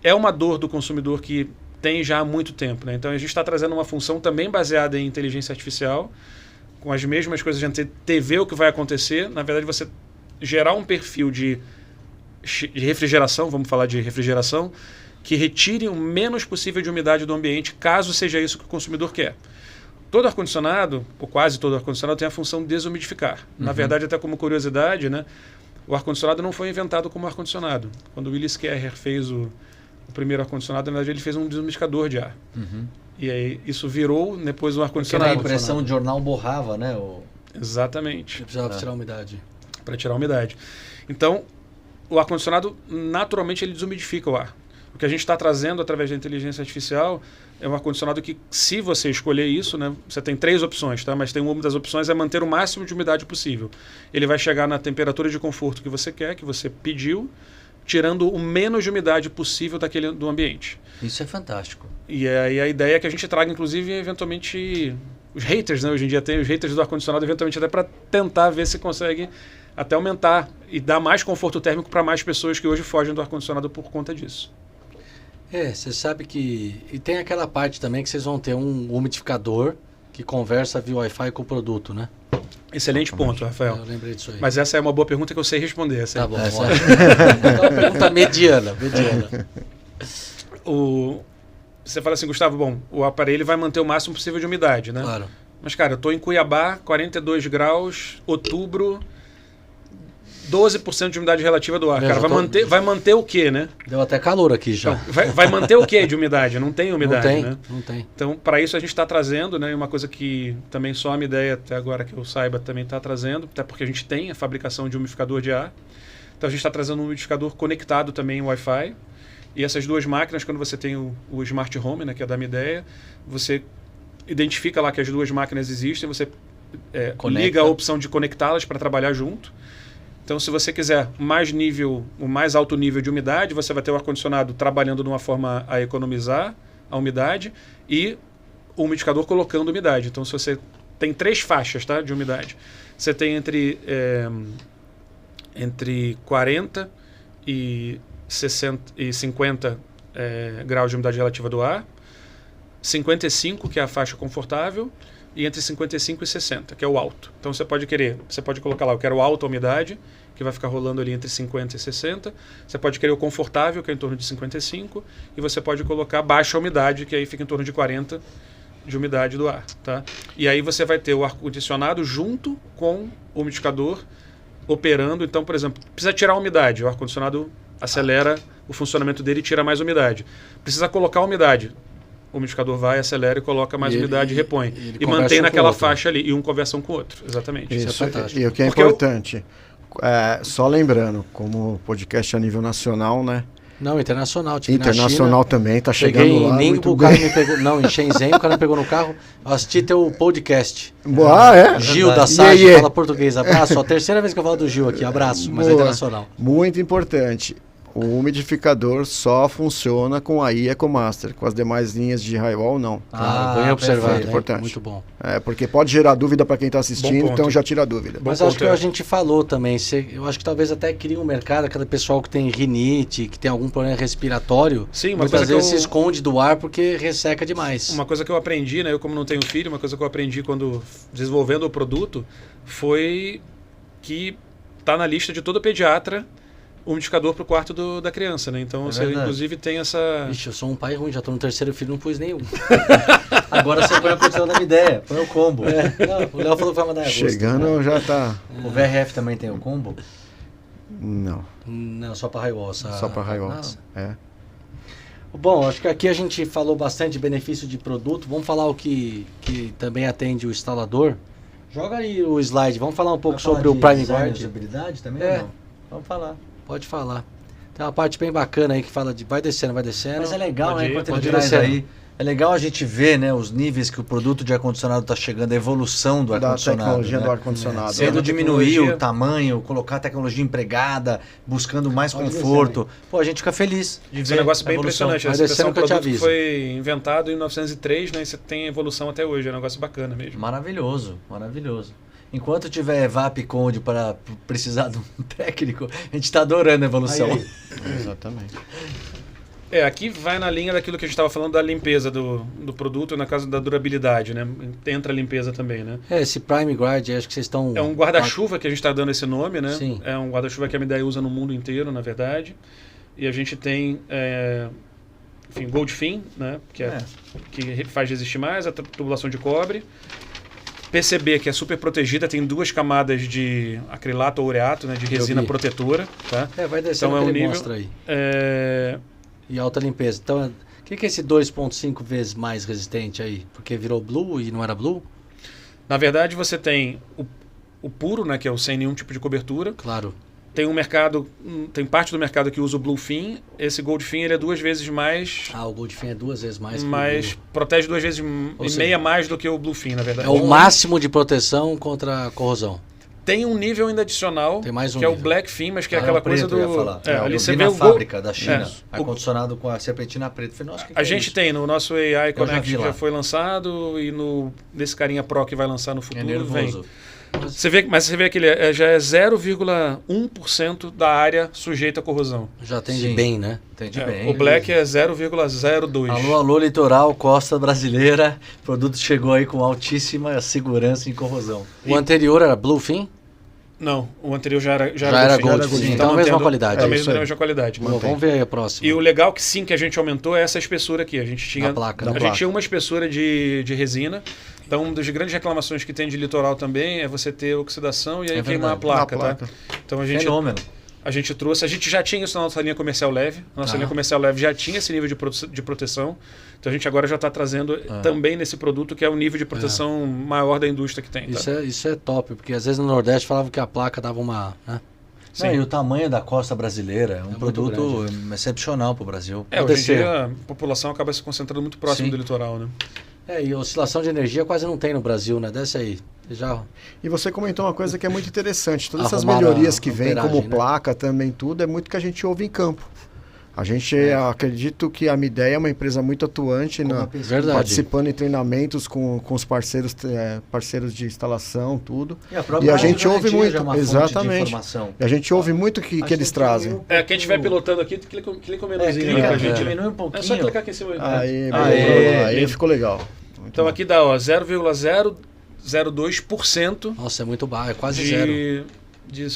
S3: é uma dor do consumidor que tem já há muito tempo. Né? Então, a gente está trazendo uma função também baseada em inteligência artificial, com as mesmas coisas de antever o que vai acontecer. Na verdade, você gerar um perfil de refrigeração, vamos falar de refrigeração, que retire o menos possível de umidade do ambiente, caso seja isso que o consumidor quer. Todo ar-condicionado, ou quase todo ar-condicionado, tem a função de desumidificar. Na verdade, até como curiosidade, né, o ar-condicionado não foi inventado como ar-condicionado. Quando o Willis Carrier fez o primeiro ar-condicionado, na verdade, ele fez um desumidificador de ar. E aí isso virou depois o
S2: Porque a
S3: ar-condicionado.
S2: impressão de jornal borrava, né?
S3: Exatamente.
S4: Você precisava tirar a umidade.
S3: Para tirar a umidade. Então, o ar-condicionado, naturalmente, ele desumidifica o ar. O que a gente está trazendo através da inteligência artificial é um ar-condicionado que, se você escolher isso, né, você tem 3 opções, tá? Mas tem uma das opções é manter o máximo de umidade possível. Ele vai chegar na temperatura de conforto que você quer, que você pediu, tirando o menos de umidade possível do ambiente.
S2: Isso é fantástico.
S3: E aí a ideia é que a gente traga, inclusive, eventualmente, os haters, né? Hoje em dia tem os haters do ar-condicionado, eventualmente até para tentar ver se consegue até aumentar e dar mais conforto térmico para mais pessoas que hoje fogem do ar-condicionado por conta disso.
S4: Você sabe que... E tem aquela parte também que vocês vão ter um umidificador que conversa via Wi-Fi com o produto, né?
S3: Excelente ponto, Rafael.
S4: Eu lembrei disso aí.
S3: Mas essa é uma boa pergunta que eu sei responder.
S4: Tá bom. É uma pergunta mediana.
S3: Você fala assim, Gustavo, bom, o aparelho vai manter o máximo possível de umidade, né?
S4: Claro.
S3: Mas, cara, eu tô em Cuiabá, 42 graus, outubro, 12% de umidade relativa do ar. Cara, vai manter o quê, né?
S4: Deu até calor aqui já.
S3: Então, vai manter o quê de umidade? Não tem umidade, né?
S4: Não tem.
S3: Então, para isso a gente está trazendo, né? Uma coisa que também só a minha ideia, até agora que eu saiba, também está trazendo, até porque a gente tem a fabricação de umidificador de ar. Então, a gente está trazendo um umidificador conectado também em Wi-Fi. E essas 2 máquinas, quando você tem o Smart Home, né, que é da minha ideia, você identifica lá que as 2 máquinas existem, você liga a opção de conectá-las para trabalhar junto. Então, se você quiser o mais alto nível de umidade, você vai ter o ar-condicionado trabalhando de uma forma a economizar a umidade e o umidificador colocando umidade. Então, se você tem 3 faixas, tá, de umidade, você tem entre 40 e 50 graus de umidade relativa do ar, 55, que é a faixa confortável, e entre 55 e 60, que é o alto. Então você pode colocar lá, eu quero alta umidade, que vai ficar rolando ali entre 50 e 60. Você pode querer o confortável, que é em torno de 55, e você pode colocar baixa umidade, que aí fica em torno de 40 de umidade do ar, tá? E aí você vai ter o ar-condicionado junto com o umidificador operando. Então, por exemplo, precisa tirar a umidade, o ar-condicionado acelera o funcionamento dele e tira mais umidade. Precisa colocar a umidade, o umidificador vai, acelera e coloca mais umidade e repõe. E mantém naquela faixa ali, e um conversa um com o outro. Exatamente.
S1: Isso é fantástico. E o que é importante, só lembrando, como podcast a nível nacional, né?
S4: Não, internacional.
S1: Internacional também, está chegando
S4: cheguei
S1: lá.
S4: Em Ningbo, o cara me pegou. Não, em Shenzhen, o cara me pegou no carro. Eu assisti teu podcast. Gil da Sage, fala português. Abraço. A 3ª vez que eu falo do Gil aqui. Abraço, mas é internacional.
S1: Muito importante. O umidificador só funciona com a EcoMaster, com as demais linhas de Highwall não.
S4: Bem observado,
S1: muito importante.
S4: Muito bom.
S1: Porque pode gerar dúvida para quem está assistindo, então já tira a dúvida.
S4: Mas acho que a gente falou também, eu acho que talvez até cria um mercado, aquele pessoal que tem rinite, que tem algum problema respiratório,
S3: sim,
S4: muitas vezes se esconde do ar porque resseca demais.
S3: Uma coisa que eu aprendi, né, eu como não tenho filho, uma coisa que eu aprendi quando desenvolvendo o produto foi que está na lista de todo pediatra o umidificador para o quarto da criança, né? Então você inclusive tem essa...
S4: Ixi, eu sou um pai ruim, já estou no 3º filho, não pus nenhum.
S2: Agora você põe a condição da minha ideia, põe o combo.
S4: Não, o Léo falou que vai mandar
S1: chegando já tá...
S2: O VRF também tem o combo?
S1: Não.
S4: Não, só para Highwall.
S1: Só para Highwall,
S4: Bom, acho que aqui a gente falou bastante de benefício de produto. Vamos falar o que também atende o instalador. Joga aí o slide, vamos falar um pouco sobre o Prime Guard.
S2: Usabilidade também ou não? Vamos falar.
S4: Pode falar. Tem uma parte bem bacana aí que fala de vai descendo.
S2: Mas é legal, né? Enquanto ele traz aí, é legal a gente ver, né, os níveis que o produto de ar-condicionado está chegando, a evolução do ar-condicionado.
S1: Da tecnologia do ar-condicionado.
S2: Sendo diminuir o tamanho, colocar a tecnologia empregada, buscando mais conforto. Pô, a gente fica feliz de ver.
S3: É um negócio bem impressionante. Esse é um produto que foi inventado em 1903, né? E você tem evolução até hoje. É um negócio bacana mesmo.
S2: Maravilhoso, maravilhoso. Enquanto tiver VAP Conde para precisar de um técnico, a gente está adorando a evolução.
S1: Exatamente.
S3: Aqui vai na linha daquilo que a gente estava falando da limpeza do produto, na casa da durabilidade, né? Entra a limpeza também, né?
S4: Esse Prime Guard, acho que vocês estão...
S3: É um guarda-chuva que a gente está dando esse nome, né?
S4: Sim.
S3: É um guarda-chuva que a Midea usa no mundo inteiro, na verdade. E a gente tem, Goldfin, né? Que faz resistir mais, a tubulação de cobre. PCB, que é super protegida, tem 2 camadas de acrilato ou ureato, né, de resina protetora. Tá?
S4: Vai descendo
S3: então,
S4: que ele mostra aí. E alta limpeza. Então, o que é esse 2,5 vezes mais resistente aí? Porque virou Blue e não era Blue?
S3: Na verdade, você tem o puro, né, que é o sem nenhum tipo de cobertura.
S4: Claro.
S3: tem parte do mercado que usa o Bluefin. Esse Goldfin ele é 2 vezes mais.
S4: O Goldfin é 2 vezes mais.
S3: Mas protege 2 vezes e meia mais do que o Bluefin, na verdade.
S4: É o máximo de proteção contra a corrosão.
S3: Tem um nível ainda adicional,
S4: tem mais um
S3: que
S4: nível.
S3: é o Blackfin, mas que é aquela coisa do...
S2: ali você vê a fábrica da China, ar-condicionado com a serpentina preta. Falei, nossa,
S3: a gente tem no nosso AI Connect, já foi lançado, e nesse carinha Pro que vai lançar no futuro, vem. Mas você vê que ele já é 0,1% da área sujeita à corrosão.
S4: Já atende bem, né?
S2: Atende bem.
S3: O Black é 0,02.
S2: Alô, litoral, costa brasileira. O produto chegou aí com altíssima segurança em corrosão.
S4: O anterior era Bluefin?
S3: Não, o anterior já era
S4: Goldfin. Então a mesma qualidade.
S3: É a mesma qualidade.
S4: Vamos ver aí a próxima.
S3: E o legal que sim, que a gente aumentou é essa espessura aqui. A gente tinha, tinha uma espessura de resina. Então, uma das grandes reclamações que tem de litoral também é você ter oxidação e aí queimar a placa, tá? Então a gente...
S2: Fenômeno.
S3: A gente trouxe, a gente já tinha isso na nossa linha comercial leve. A nossa linha comercial leve já tinha esse nível de proteção. Então a gente agora já está trazendo também nesse produto que é o nível de proteção maior da indústria que tem. Tá?
S4: Isso é top, porque às vezes no Nordeste falavam que a placa dava uma... Né?
S2: Sim. E o tamanho da costa brasileira é um produto excepcional para o Brasil.
S3: Hoje em dia a população acaba se concentrando muito próximo do litoral, né?
S4: E oscilação de energia quase não tem no Brasil, né? Desce aí.
S1: E você comentou uma coisa que é muito interessante. Todas essas melhorias que vêm como placa também, tudo, é muito que a gente ouve em campo. A gente acredito que a Midea é uma empresa muito atuante, participando em treinamentos com os parceiros de instalação, tudo. E a gente ouve muito, exatamente. E a gente ouve muito que eles trazem.
S3: Quem estiver pilotando aqui, clica o menuzinho aí pra gente.
S2: Diminui um pouquinho.
S3: É só clicar aqui em cima.
S1: Aí ficou legal.
S3: Então aqui dá 0,002%.
S4: Nossa, é muito baixo, é quase zero.
S3: De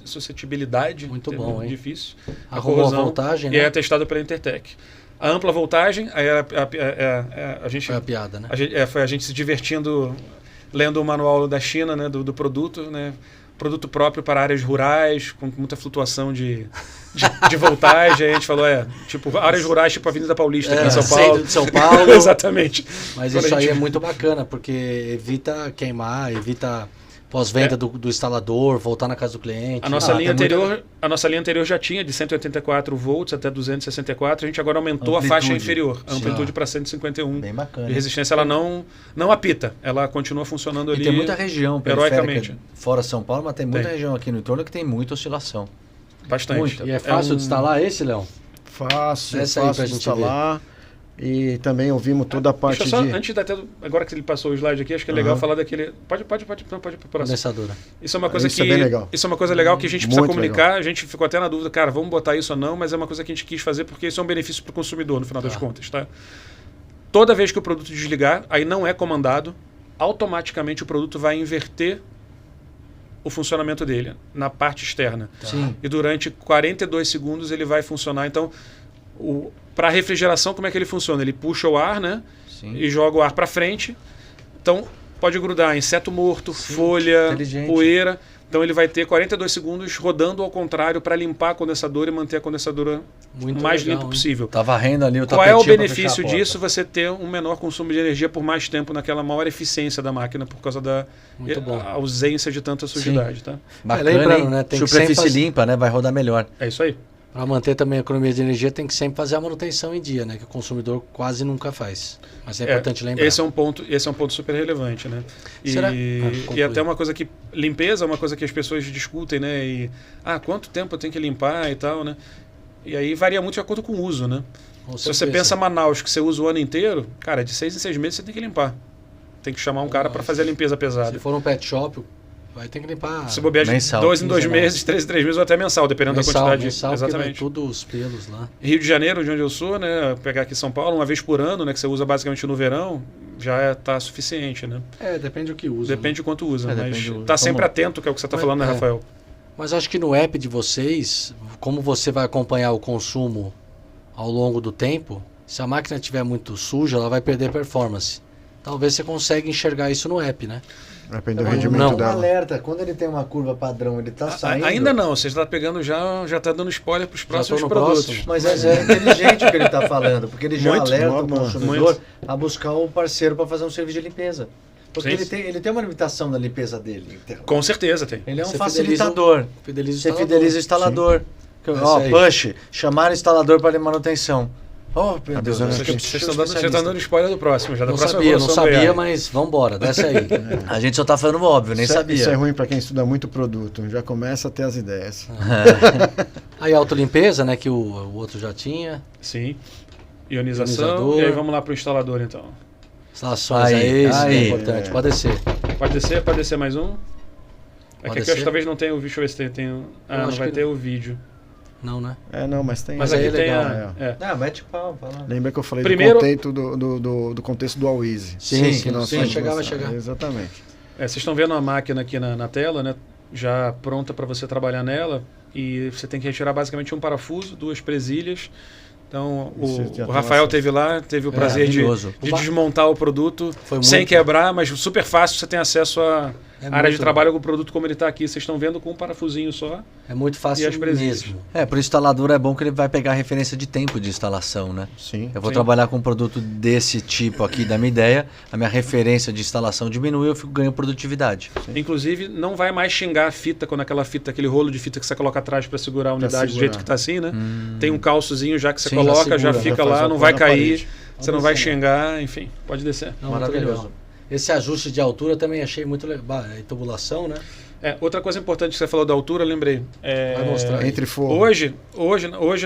S3: suscetibilidade.
S4: Muito bom, hein?
S3: Difícil.
S4: A corrosão, voltagem,
S3: e é testado pela Intertech. A ampla voltagem, aí a gente...
S4: Foi a piada, né?
S3: Foi a gente se divertindo, lendo o manual da China, né, do produto, né? Produto próprio para áreas rurais, com muita flutuação de voltagem. Aí a gente falou, tipo, áreas rurais, tipo a Avenida Paulista aqui em São Paulo.
S4: Centro de São Paulo.
S3: Exatamente.
S4: Mas isso aí é muito bacana, porque evita queimar, evita pós-venda do instalador, voltar na casa do cliente.
S3: A nossa linha anterior já tinha de 184 volts até 264, a gente agora aumentou a faixa inferior, a amplitude para 151.
S2: Bem bacana.
S3: E resistência ela não apita, ela continua funcionando ali.
S2: E tem muita região
S3: heroicamente.
S2: Fora São Paulo, mas tem muita região aqui no entorno que tem muita oscilação.
S3: Bastante.
S4: Muita. E é fácil de instalar esse, Leão?
S1: Fácil de instalar. E também ouvimos toda a parte
S3: antes agora que ele passou o slide aqui, acho que é legal falar daquele... Pode
S4: condensadora.
S3: Isso é uma coisa
S1: é bem legal.
S3: Isso é uma coisa legal que a gente precisa comunicar. A gente ficou até na dúvida, cara, vamos botar isso ou não, mas é uma coisa que a gente quis fazer porque isso é um benefício para o consumidor, no final das contas, tá? Toda vez que o produto desligar, aí não é comandado, automaticamente o produto vai inverter o funcionamento dele na parte externa.
S2: Sim.
S3: E durante 42 segundos ele vai funcionar. Então, para refrigeração, como é que ele funciona? Ele puxa o ar, né?
S2: Sim.
S3: E joga o ar para frente. Então, pode grudar inseto morto, folha, poeira. Então, ele vai ter 42 segundos rodando ao contrário para limpar a condensadora e manter a condensadora o mais limpo possível.
S2: Tá varrendo ali o
S3: Qual é o benefício disso? Você ter um menor consumo de energia por mais tempo naquela maior eficiência da máquina por causa da ausência de tanta sujidade. Tá?
S2: Bacana, lembrando, né? Tem superfície limpa, né? Vai rodar melhor.
S3: É isso aí.
S4: Para manter também a economia de energia, tem que sempre fazer a manutenção em dia, né? Que o consumidor quase nunca faz. Mas é importante lembrar.
S3: Esse é um ponto super relevante, né? E até uma coisa que... Limpeza é uma coisa que as pessoas discutem, né? E, quanto tempo eu tenho que limpar e tal, né? E aí varia muito de acordo com o uso, né? Se você pensa Manaus, que você usa o ano inteiro, cara, de 6 em 6 meses você tem que limpar. Tem que chamar um cara para fazer a limpeza pesada.
S4: Se for um pet shop... Vai ter que limpar.
S3: Se bobear de 2 em 2 meses, 3 em 3 meses ou até mensal, dependendo da quantidade.
S4: Exatamente. Tudo os pelos lá.
S3: Rio de Janeiro, de onde eu sou, né? Pegar aqui São Paulo, uma vez por ano, né? Que você usa basicamente no verão, já está suficiente, né?
S4: Depende do que usa.
S3: Depende de quanto usa, mas está sempre atento, que é o que você está falando, né, Rafael?
S4: Mas acho que no app de vocês, como você vai acompanhar o consumo ao longo do tempo, se a máquina estiver muito suja, ela vai perder performance. Talvez você consiga enxergar isso no app, né?
S1: Depende do rendimento dela.
S2: Alerta, quando ele tem uma curva padrão, ele está saindo...
S3: Ainda não, você está pegando já está dando spoiler para os próximos produtos.
S2: Mas é inteligente o que ele está falando, porque ele já alerta o consumidor a buscar o parceiro para fazer um serviço de limpeza. Porque ele tem uma limitação na limpeza dele.
S3: Com certeza tem.
S2: Ele é um
S4: Você
S2: facilitador.
S4: Fideliza
S2: Você fideliza o instalador. Push, chamar o instalador para manutenção. Oh, meu Deus.
S3: Vocês estão dando spoiler do próximo, já da
S4: Não
S3: próxima
S4: sabia, mas vambora, desce aí.
S2: A gente só tá falando óbvio, nem sabia.
S1: Isso é ruim para quem estuda muito produto, já começa a ter as ideias.
S4: Aí autolimpeza, né, que o outro já tinha.
S3: Sim. Ionização.
S4: Ionizador.
S3: E aí vamos lá pro instalador, então.
S4: Instalações, isso é importante. Pode descer.
S3: Pode descer mais um. É que aqui eu acho que talvez não tenha o vídeo. Deixa eu ver se tem. Não vai ter o vídeo.
S4: Não, né?
S1: Não, mas tem.
S3: Mas aqui tem
S2: mete pau, vai lá.
S1: Lembra que eu falei
S3: Primeiro,
S1: do contexto do Always?
S4: Sim,
S1: vai
S4: chegar.
S1: Exatamente.
S3: Vocês estão vendo a máquina aqui na tela, né? Já pronta para você trabalhar nela. E você tem que retirar basicamente um parafuso, 2 presilhas. Então, o Rafael teve o prazer de desmontar o produto sem quebrar, mas super fácil, você tem acesso à área de trabalho com o produto como ele está aqui. Vocês estão vendo com um parafusinho só.
S4: É muito fácil mesmo.
S2: Para o instalador é bom que ele vai pegar a referência de tempo de instalação, né?
S1: Sim.
S2: Eu vou trabalhar com um produto desse tipo aqui da minha ideia, a minha referência de instalação diminui, eu ganho produtividade.
S3: Sim. Inclusive, não vai mais xingar a fita quando aquele rolo de fita que você coloca atrás para segurar a unidade do jeito que está assim, né? Tem um calçozinho já que você coloca, já fica lá, não vai cair, você não vai xingar, enfim, pode descer.
S4: Não, maravilhoso. Esse ajuste de altura também achei muito legal. Tubulação, né?
S3: Outra coisa importante que você falou da altura, eu lembrei.
S4: Vai mostrar
S1: entre forro.
S3: Hoje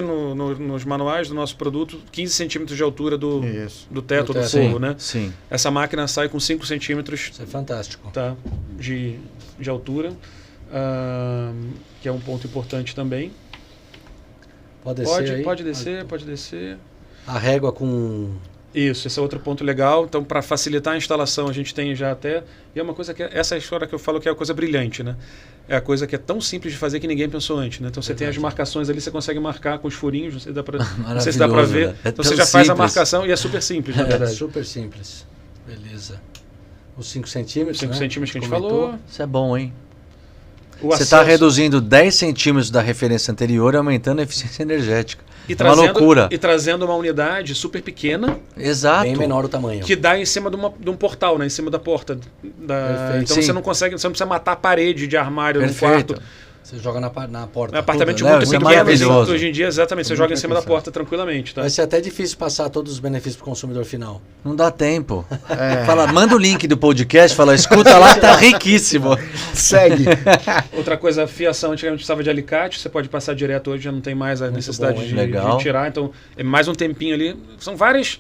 S3: nos manuais do nosso produto, 15 centímetros de altura do teto do forro, né?
S2: Sim.
S3: Essa máquina sai com 5 centímetros.
S4: Isso é fantástico.
S3: Tá, de altura, que é um ponto importante também.
S4: Pode descer aí?
S3: Pode descer.
S4: A régua com...
S3: Isso, esse é outro ponto legal. Então, para facilitar a instalação, a gente tem já até... E é uma coisa que... Essa é a história que eu falo que é a coisa brilhante, né? É a coisa que é tão simples de fazer que ninguém pensou antes, né? Então, você tem as marcações ali, você consegue marcar com os furinhos, não sei se dá para ver.
S2: Né?
S3: Então, você já faz a marcação e é super simples, na verdade.
S4: Super simples. Beleza. Os 5 centímetros,
S3: 5 centímetros que a gente falou.
S2: Isso é bom, hein? Você está reduzindo 10 centímetros da referência anterior e aumentando a eficiência energética. Uma loucura.
S3: E trazendo uma unidade super pequena.
S2: Exato.
S4: Bem menor o tamanho.
S3: Que dá em cima de um portal, né? Em cima da porta. Então você não precisa matar a parede de armário no quarto.
S4: Você joga na porta.
S3: É um apartamento
S2: muito
S3: pequeno. Hoje em dia, exatamente, você joga em cima da porta tranquilamente. Tá?
S4: Vai ser até difícil passar todos os benefícios para o consumidor final.
S2: Não dá tempo. Manda o link do podcast, escuta lá, tá riquíssimo.
S1: Segue.
S3: Outra coisa, fiação, antigamente precisava de alicate, você pode passar direto, hoje já não tem mais a necessidade de tirar, então é mais um tempinho ali. São várias...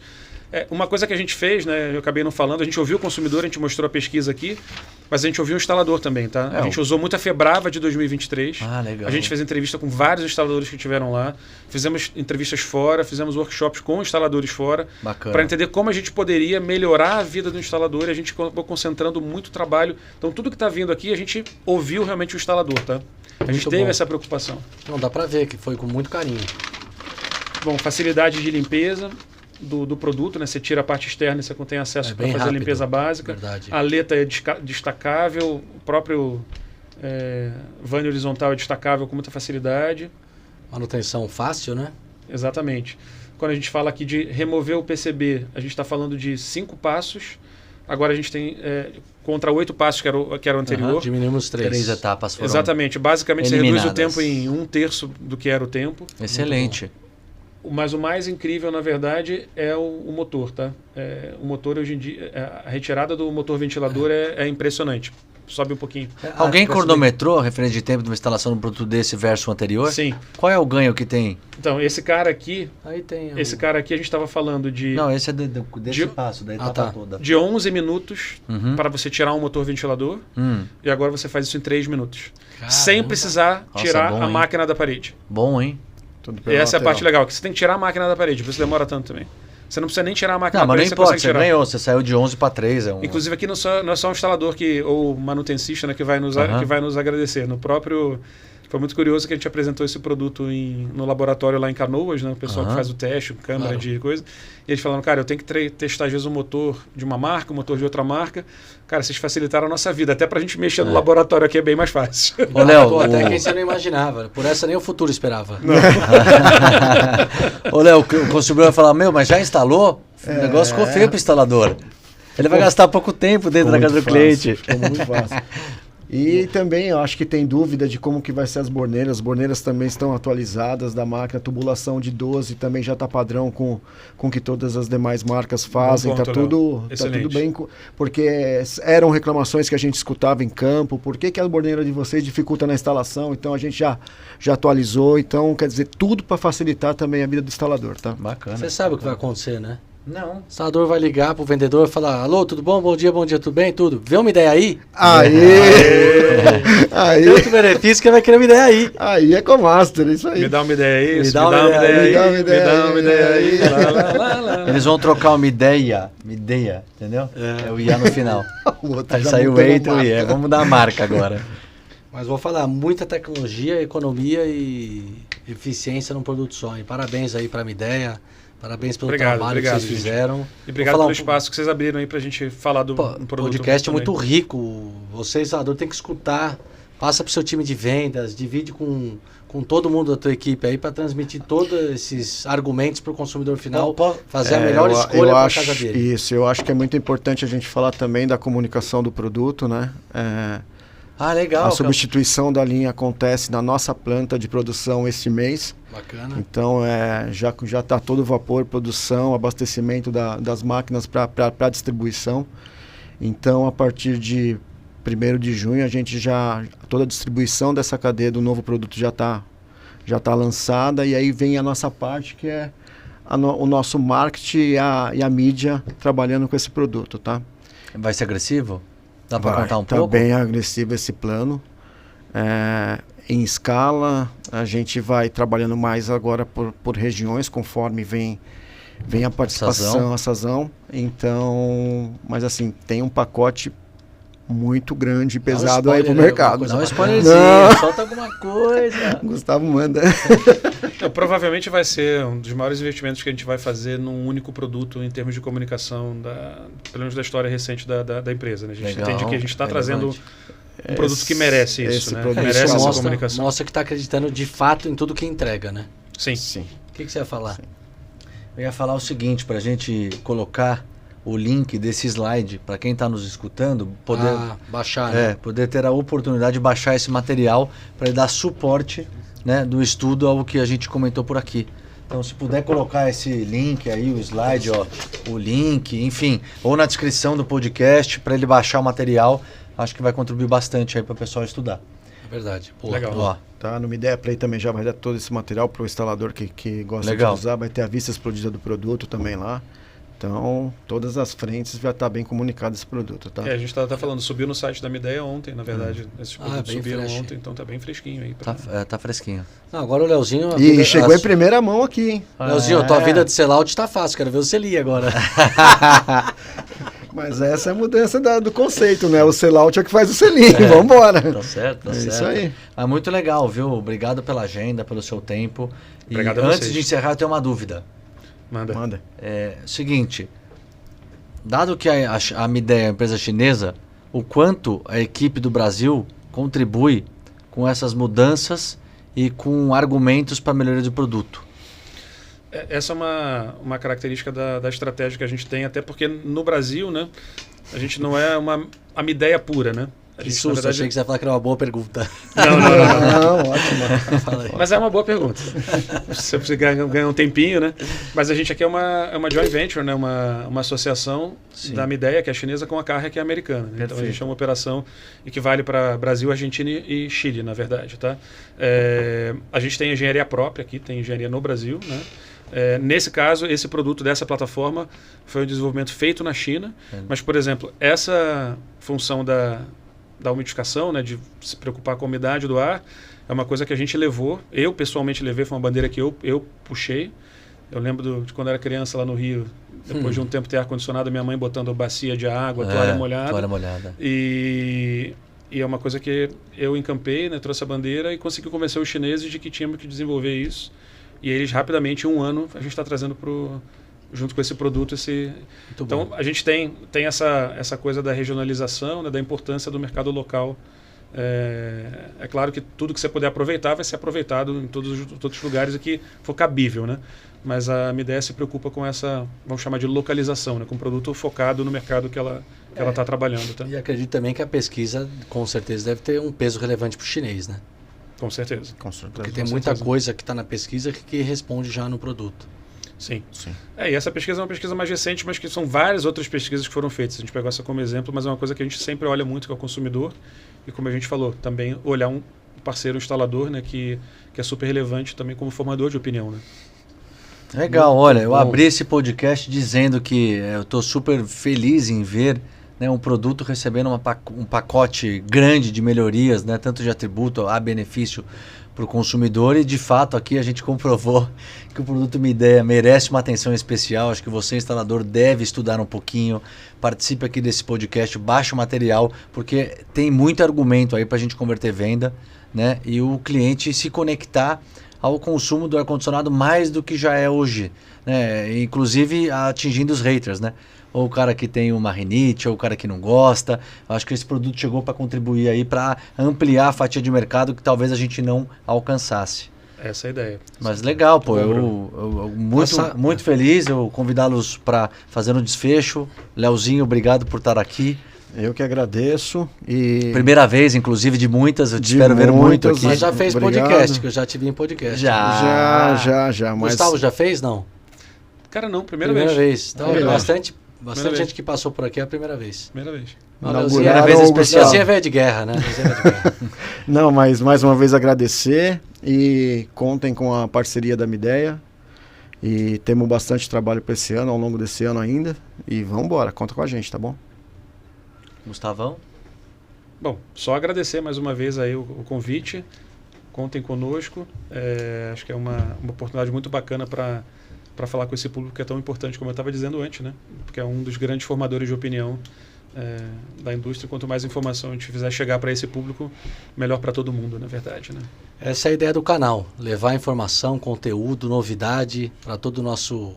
S3: uma coisa que a gente fez, né, eu acabei não falando, a gente ouviu o consumidor, a gente mostrou a pesquisa aqui, mas a gente ouviu o instalador também, tá? A gente usou muito a Febrava de 2023.
S2: Legal.
S3: A gente fez entrevista com vários instaladores que estiveram lá, fizemos entrevistas fora, fizemos workshops com instaladores fora, para entender como a gente poderia melhorar a vida do instalador, e a gente acabou concentrando muito trabalho. Então tudo que está vindo aqui, a gente ouviu realmente o instalador, tá? A gente teve essa preocupação.
S4: Não, dá para ver que foi com muito carinho.
S3: Bom, facilidade de limpeza do produto, né? Você tira a parte externa e você tem acesso para fazer a limpeza básica.
S4: Verdade.
S3: A aleta é destacável, o próprio vane horizontal é destacável com muita facilidade.
S4: Manutenção fácil, né?
S3: Exatamente. Quando a gente fala aqui de remover o PCB, a gente está falando de 5 passos. Agora a gente tem contra 8 passos que era o anterior.
S4: Diminuímos 3.
S2: 3 etapas foram
S3: Exatamente. Basicamente
S2: eliminadas.
S3: Você reduz o tempo em 1/3 do que era o tempo.
S2: Excelente.
S3: Mas o mais incrível, na verdade, é o motor, tá? O motor, hoje em dia, a retirada do motor ventilador é impressionante. Sobe um pouquinho.
S2: Alguém cronometrou a referência de tempo de uma instalação de um produto desse versus o anterior?
S3: Sim.
S2: Qual é o ganho que tem?
S3: Então, esse cara aqui...
S4: Aí tem...
S3: Esse cara aqui, a gente estava falando de...
S2: Não, esse é desse passo, da etapa toda.
S3: De 11 minutos para você tirar um motor ventilador. E agora você faz isso em 3 minutos. Caramba. Sem precisar tirar a máquina da parede.
S2: Bom, hein?
S3: E essa é a parte legal, que você tem que tirar a máquina da parede, por isso demora tanto também. Você não precisa nem tirar a máquina da parede,
S2: você consegue tirar. Não, mas não importa, você ganhou, você saiu de 11 para 3.
S3: Inclusive aqui não é só um instalador ou manutencista, né, que vai nos agradecer. No próprio... Foi muito curioso que a gente apresentou esse produto no laboratório lá em Canoas, né? O pessoal que faz o teste, câmera de coisa. E eles falaram, cara, eu tenho que testar às vezes um motor de uma marca, um motor de outra marca. Cara, vocês facilitaram a nossa vida. Até pra gente mexer no laboratório aqui é bem mais fácil.
S2: Ô, Léo,
S4: até que você não imaginava. Por essa nem o futuro esperava.
S2: Ô, Léo, o consumidor vai falar, mas já instalou? O negócio ficou feio pro instalador. Ele vai gastar pouco tempo dentro da casa do cliente.
S1: Ficou muito fácil. E também eu acho que tem dúvida de como que vai ser as borneiras. As borneiras também estão atualizadas da máquina. A tubulação de 12 também já está padrão com que todas as demais marcas fazem. Está tudo bem. Porque eram reclamações que a gente escutava em campo. Por que a borneira de vocês dificulta na instalação? Então a gente já atualizou. Então, quer dizer, tudo para facilitar também a vida do instalador. Tá?
S2: Bacana.
S4: Você sabe o que vai acontecer, né?
S2: Não.
S4: O instalador vai ligar pro vendedor e falar: alô, tudo bom? Bom dia, tudo bem? Tudo. Vê uma ideia aí?
S1: Aí!
S4: Tem outro benefício que ele vai querer uma ideia aí.
S1: Aí é com o Master, isso aí.
S3: Me dá uma ideia aí.
S4: Me dá uma ideia aí.
S3: Me dá uma ideia aí.
S2: Eles vão trocar uma ideia, entendeu? É o IA no final. Aí saiu o Eito e IA. Vamos dar a marca agora.
S4: Mas vou falar, muita tecnologia, economia e eficiência num produto só. E parabéns aí pra Mideia. Parabéns pelo trabalho que vocês fizeram.
S3: E obrigado pelo espaço que vocês abriram aí pra gente falar do produto.
S4: O podcast é muito rico. Você, instalador, tem que escutar. Passa pro seu time de vendas, divide com todo mundo da tua equipe aí para transmitir todos esses argumentos para o consumidor final fazer a melhor escolha para a casa dele.
S1: Isso, eu acho que é muito importante a gente falar também da comunicação do produto, né?
S4: Legal.
S1: A substituição da linha acontece na nossa planta de produção este mês.
S4: Bacana.
S1: Então, já está todo vapor, produção, abastecimento das máquinas para distribuição. Então, a partir de 1º de junho, toda a distribuição dessa cadeia do novo produto já tá lançada. E aí vem a nossa parte, que é o nosso marketing e a mídia trabalhando com esse produto, tá?
S2: Vai ser agressivo? Dá para contar um pouco?
S1: Está bem agressivo esse plano. Em escala, a gente vai trabalhando mais agora por regiões, conforme vem a participação, a sazão. Então, mas assim, tem um pacote muito grande e pesado aí pro mercado.
S2: Dá um spoilerzinho, solta alguma coisa.
S1: Gustavo manda.
S3: Provavelmente vai ser um dos maiores investimentos que a gente vai fazer num único produto em termos de comunicação, pelo menos da história recente da empresa. Né? A gente entende que a gente está trazendo um produto que merece isso, né? Merece essa comunicação.
S4: Mostra que está acreditando de fato em tudo que entrega, né?
S3: Sim.
S4: O que você ia falar?
S1: Sim.
S2: Eu ia falar o seguinte, para a gente colocar o link desse slide para quem está nos escutando poder
S4: baixar, né?
S2: Poder ter a oportunidade de baixar esse material para ele dar suporte, né, do estudo ao que a gente comentou por aqui. Então, se puder colocar esse link aí, o slide, o link, enfim, ou na descrição do podcast para ele baixar o material, acho que vai contribuir bastante aí para o pessoal estudar.
S4: É verdade.
S3: Legal.
S1: Tá, no Mideia Play também já vai dar todo esse material para o instalador que gosta de usar, vai ter a vista explodida do produto também lá. Então, todas as frentes já está bem comunicado esse produto, tá?
S3: A gente está falando, subiu no site da Mideia ontem, na verdade. Esses produtos subiram ontem, então tá bem fresquinho aí.
S2: Tá fresquinho.
S4: Agora o Leozinho...
S1: E chegou em primeira mão aqui, hein?
S4: Leozinho, tua vida de sellout tá fácil, quero ver você ler agora.
S1: Mas essa é a mudança do conceito, né? O sellout é o que faz o selinho, vambora.
S2: Tá certo, tá certo.
S1: Isso aí.
S2: Muito legal, viu? Obrigado pela agenda, pelo seu tempo.
S3: Obrigado
S2: e
S3: a
S2: antes
S3: vocês.
S2: de encerrar, eu tenho uma dúvida.
S3: Manda.
S2: Seguinte, dado que a Mideia é uma empresa chinesa, o quanto a equipe do Brasil contribui com essas mudanças e com argumentos para melhoria do produto?
S3: Essa é uma característica da estratégia que a gente tem, até porque no Brasil, né, a gente não é a Mideia pura, né?
S4: Que susto, verdade... achei que você ia falar que era uma boa pergunta.
S3: Não,
S1: ótimo.
S3: Mas é uma boa pergunta. Você ganha um tempinho, né? Mas a gente aqui é uma joint venture, né? Uma associação da Mideia, que é chinesa, com a Carrier, que é americana. Né? Então a gente é uma operação que vale para Brasil, Argentina e Chile, na verdade. Tá? A gente tem engenharia própria aqui, tem engenharia no Brasil, né? Nesse caso, esse produto dessa plataforma foi um desenvolvimento feito na China, mas, por exemplo, essa função da umidificação, né, de se preocupar com a umidade do ar, é uma coisa que a gente levou, eu pessoalmente levei, foi uma bandeira que eu puxei. Eu lembro de quando era criança lá no Rio, depois de um tempo ter ar-condicionado, minha mãe botando bacia de água, toalha molhada. E é uma coisa que eu encampei, né, trouxe a bandeira e consegui convencer os chineses de que tínhamos que desenvolver isso. E eles rapidamente, em um ano, a gente está trazendo junto com esse produto, então a gente tem essa coisa da regionalização, né, da importância do mercado local. É claro que tudo que você puder aproveitar vai ser aproveitado em todos os lugares que for cabível, né? mas a Midea se preocupa com essa, vamos chamar de localização, né? Com um produto focado no mercado que ela está trabalhando. Tá?
S4: E acredito também que a pesquisa, com certeza, deve ter um peso relevante para o chinês, né?
S3: Com certeza.
S4: Porque tem muita coisa que está na pesquisa que responde já no produto.
S3: Sim. E essa pesquisa é uma pesquisa mais recente, mas que são várias outras pesquisas que foram feitas. A gente pegou essa como exemplo, mas é uma coisa que a gente sempre olha muito, que é o consumidor. E como a gente falou, também olhar um parceiro instalador, né, que é super relevante também como formador de opinião. Né?
S2: Legal, olha, eu abri esse podcast dizendo que eu estou super feliz em ver, né, um produto recebendo um pacote grande de melhorias, né, tanto de atributo a benefício para o consumidor, e de fato aqui a gente comprovou que o produto Midea merece uma atenção especial. Acho que você, instalador, deve estudar um pouquinho, participe aqui desse podcast, baixe o material, porque tem muito argumento aí para a gente converter venda, né, e o cliente se conectar ao consumo do ar-condicionado mais do que já é hoje, né, inclusive atingindo os haters, né? Ou o cara que tem uma rinite, ou o cara que não gosta. Acho que esse produto chegou para contribuir aí, para ampliar a fatia de mercado que talvez a gente não alcançasse.
S3: Essa é a ideia.
S2: Mas legal, pô. Eu muito feliz. Eu convidá-los para fazer um desfecho. Leozinho, obrigado por estar aqui.
S1: Eu que agradeço. E
S2: primeira vez, inclusive, de muitas. Eu te espero ver muito aqui.
S4: Mas já fez podcast, que eu já te vi em podcast.
S2: Já.
S4: Mas... Gustavo já fez, não?
S3: Cara, não. Primeira vez.
S4: Então, bastante gente que passou por aqui é a primeira vez.
S3: Primeira vez.
S2: Primeira vez especial.
S4: Leozinho é velho de guerra, né?
S1: Não, mas mais uma vez agradecer e contem com a parceria da Midea. E temos bastante trabalho para esse ano, ao longo desse ano ainda. E vamos embora, conta com a gente, tá bom?
S2: Gustavão?
S3: Bom, só agradecer mais uma vez aí o convite. Contem conosco. Acho que é uma oportunidade muito bacana para falar com esse público que é tão importante, como eu estava dizendo antes, né? Porque é um dos grandes formadores de opinião da indústria. Quanto mais informação a gente fizer chegar para esse público, melhor para todo mundo, na verdade, né?
S4: Essa é a ideia do canal, levar informação, conteúdo, novidade para todo o nosso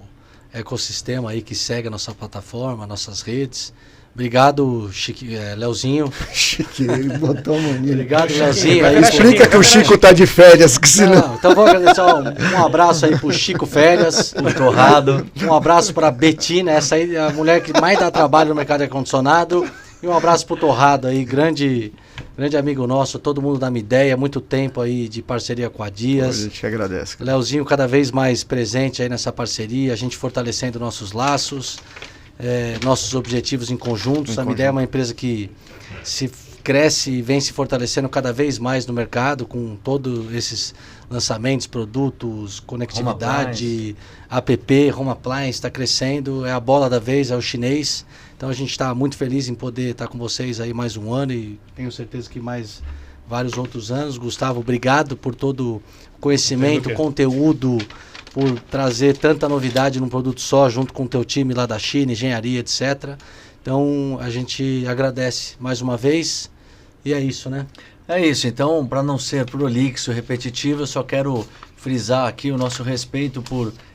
S4: ecossistema aí que segue a nossa plataforma, nossas redes. Obrigado, Leozinho.
S1: Chique, ele botou a mania.
S4: Obrigado, Leozinho.
S1: Explica que o Chico tá de férias, que senão...
S4: Não, então vou agradecer um abraço aí pro Chico Férias, o Torrado. Um abraço pra Betina, essa aí é a mulher que mais dá trabalho no mercado de ar-condicionado. E um abraço pro Torrado aí, grande amigo nosso, todo mundo da Midea, muito tempo aí de parceria com a Dias.
S1: A gente agradece.
S4: Leozinho cada vez mais presente aí nessa parceria, a gente fortalecendo nossos laços. Nossos objetivos em conjuntos. A Midea é uma empresa que se cresce e vem se fortalecendo cada vez mais no mercado com todos esses lançamentos, produtos, conectividade, app, Home Appliance, está crescendo, é a bola da vez, é o chinês. Então a gente está muito feliz em poder estar com vocês aí mais um ano e tenho certeza que mais vários outros anos. Gustavo, obrigado por todo o conhecimento, conteúdo, por trazer tanta novidade num produto só, junto com o teu time lá da China, engenharia, etc. Então, a gente agradece mais uma vez e é isso, né?
S2: É isso. Então, para não ser prolixo, repetitivo, eu só quero frisar aqui o nosso respeito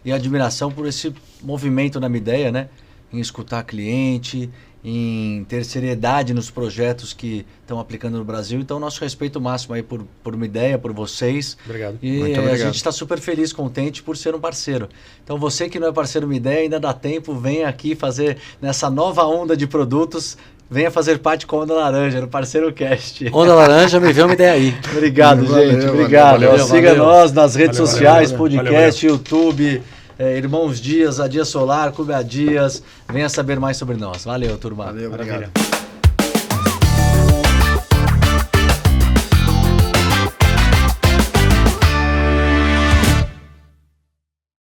S2: e admiração por esse movimento na Midea, né? Em escutar cliente, em ter seriedade nos projetos que estão aplicando no Brasil. Então, nosso respeito máximo aí por Midea, por vocês.
S3: Obrigado.
S2: E a gente está super feliz, contente por ser um parceiro. Então, você que não é parceiro Midea, ainda dá tempo, venha aqui fazer nessa nova onda de produtos, venha fazer parte com a Onda Laranja, no Parceiro Cast.
S4: Onda Laranja, me vê uma ideia aí.
S2: Obrigado, gente. Obrigado. Siga nós nas redes sociais, podcast, YouTube, Irmãos Dias, a Dias Solar, Clube a Dias. Venha saber mais sobre nós. Valeu, turma.
S1: Valeu, obrigado.
S3: Maravilha.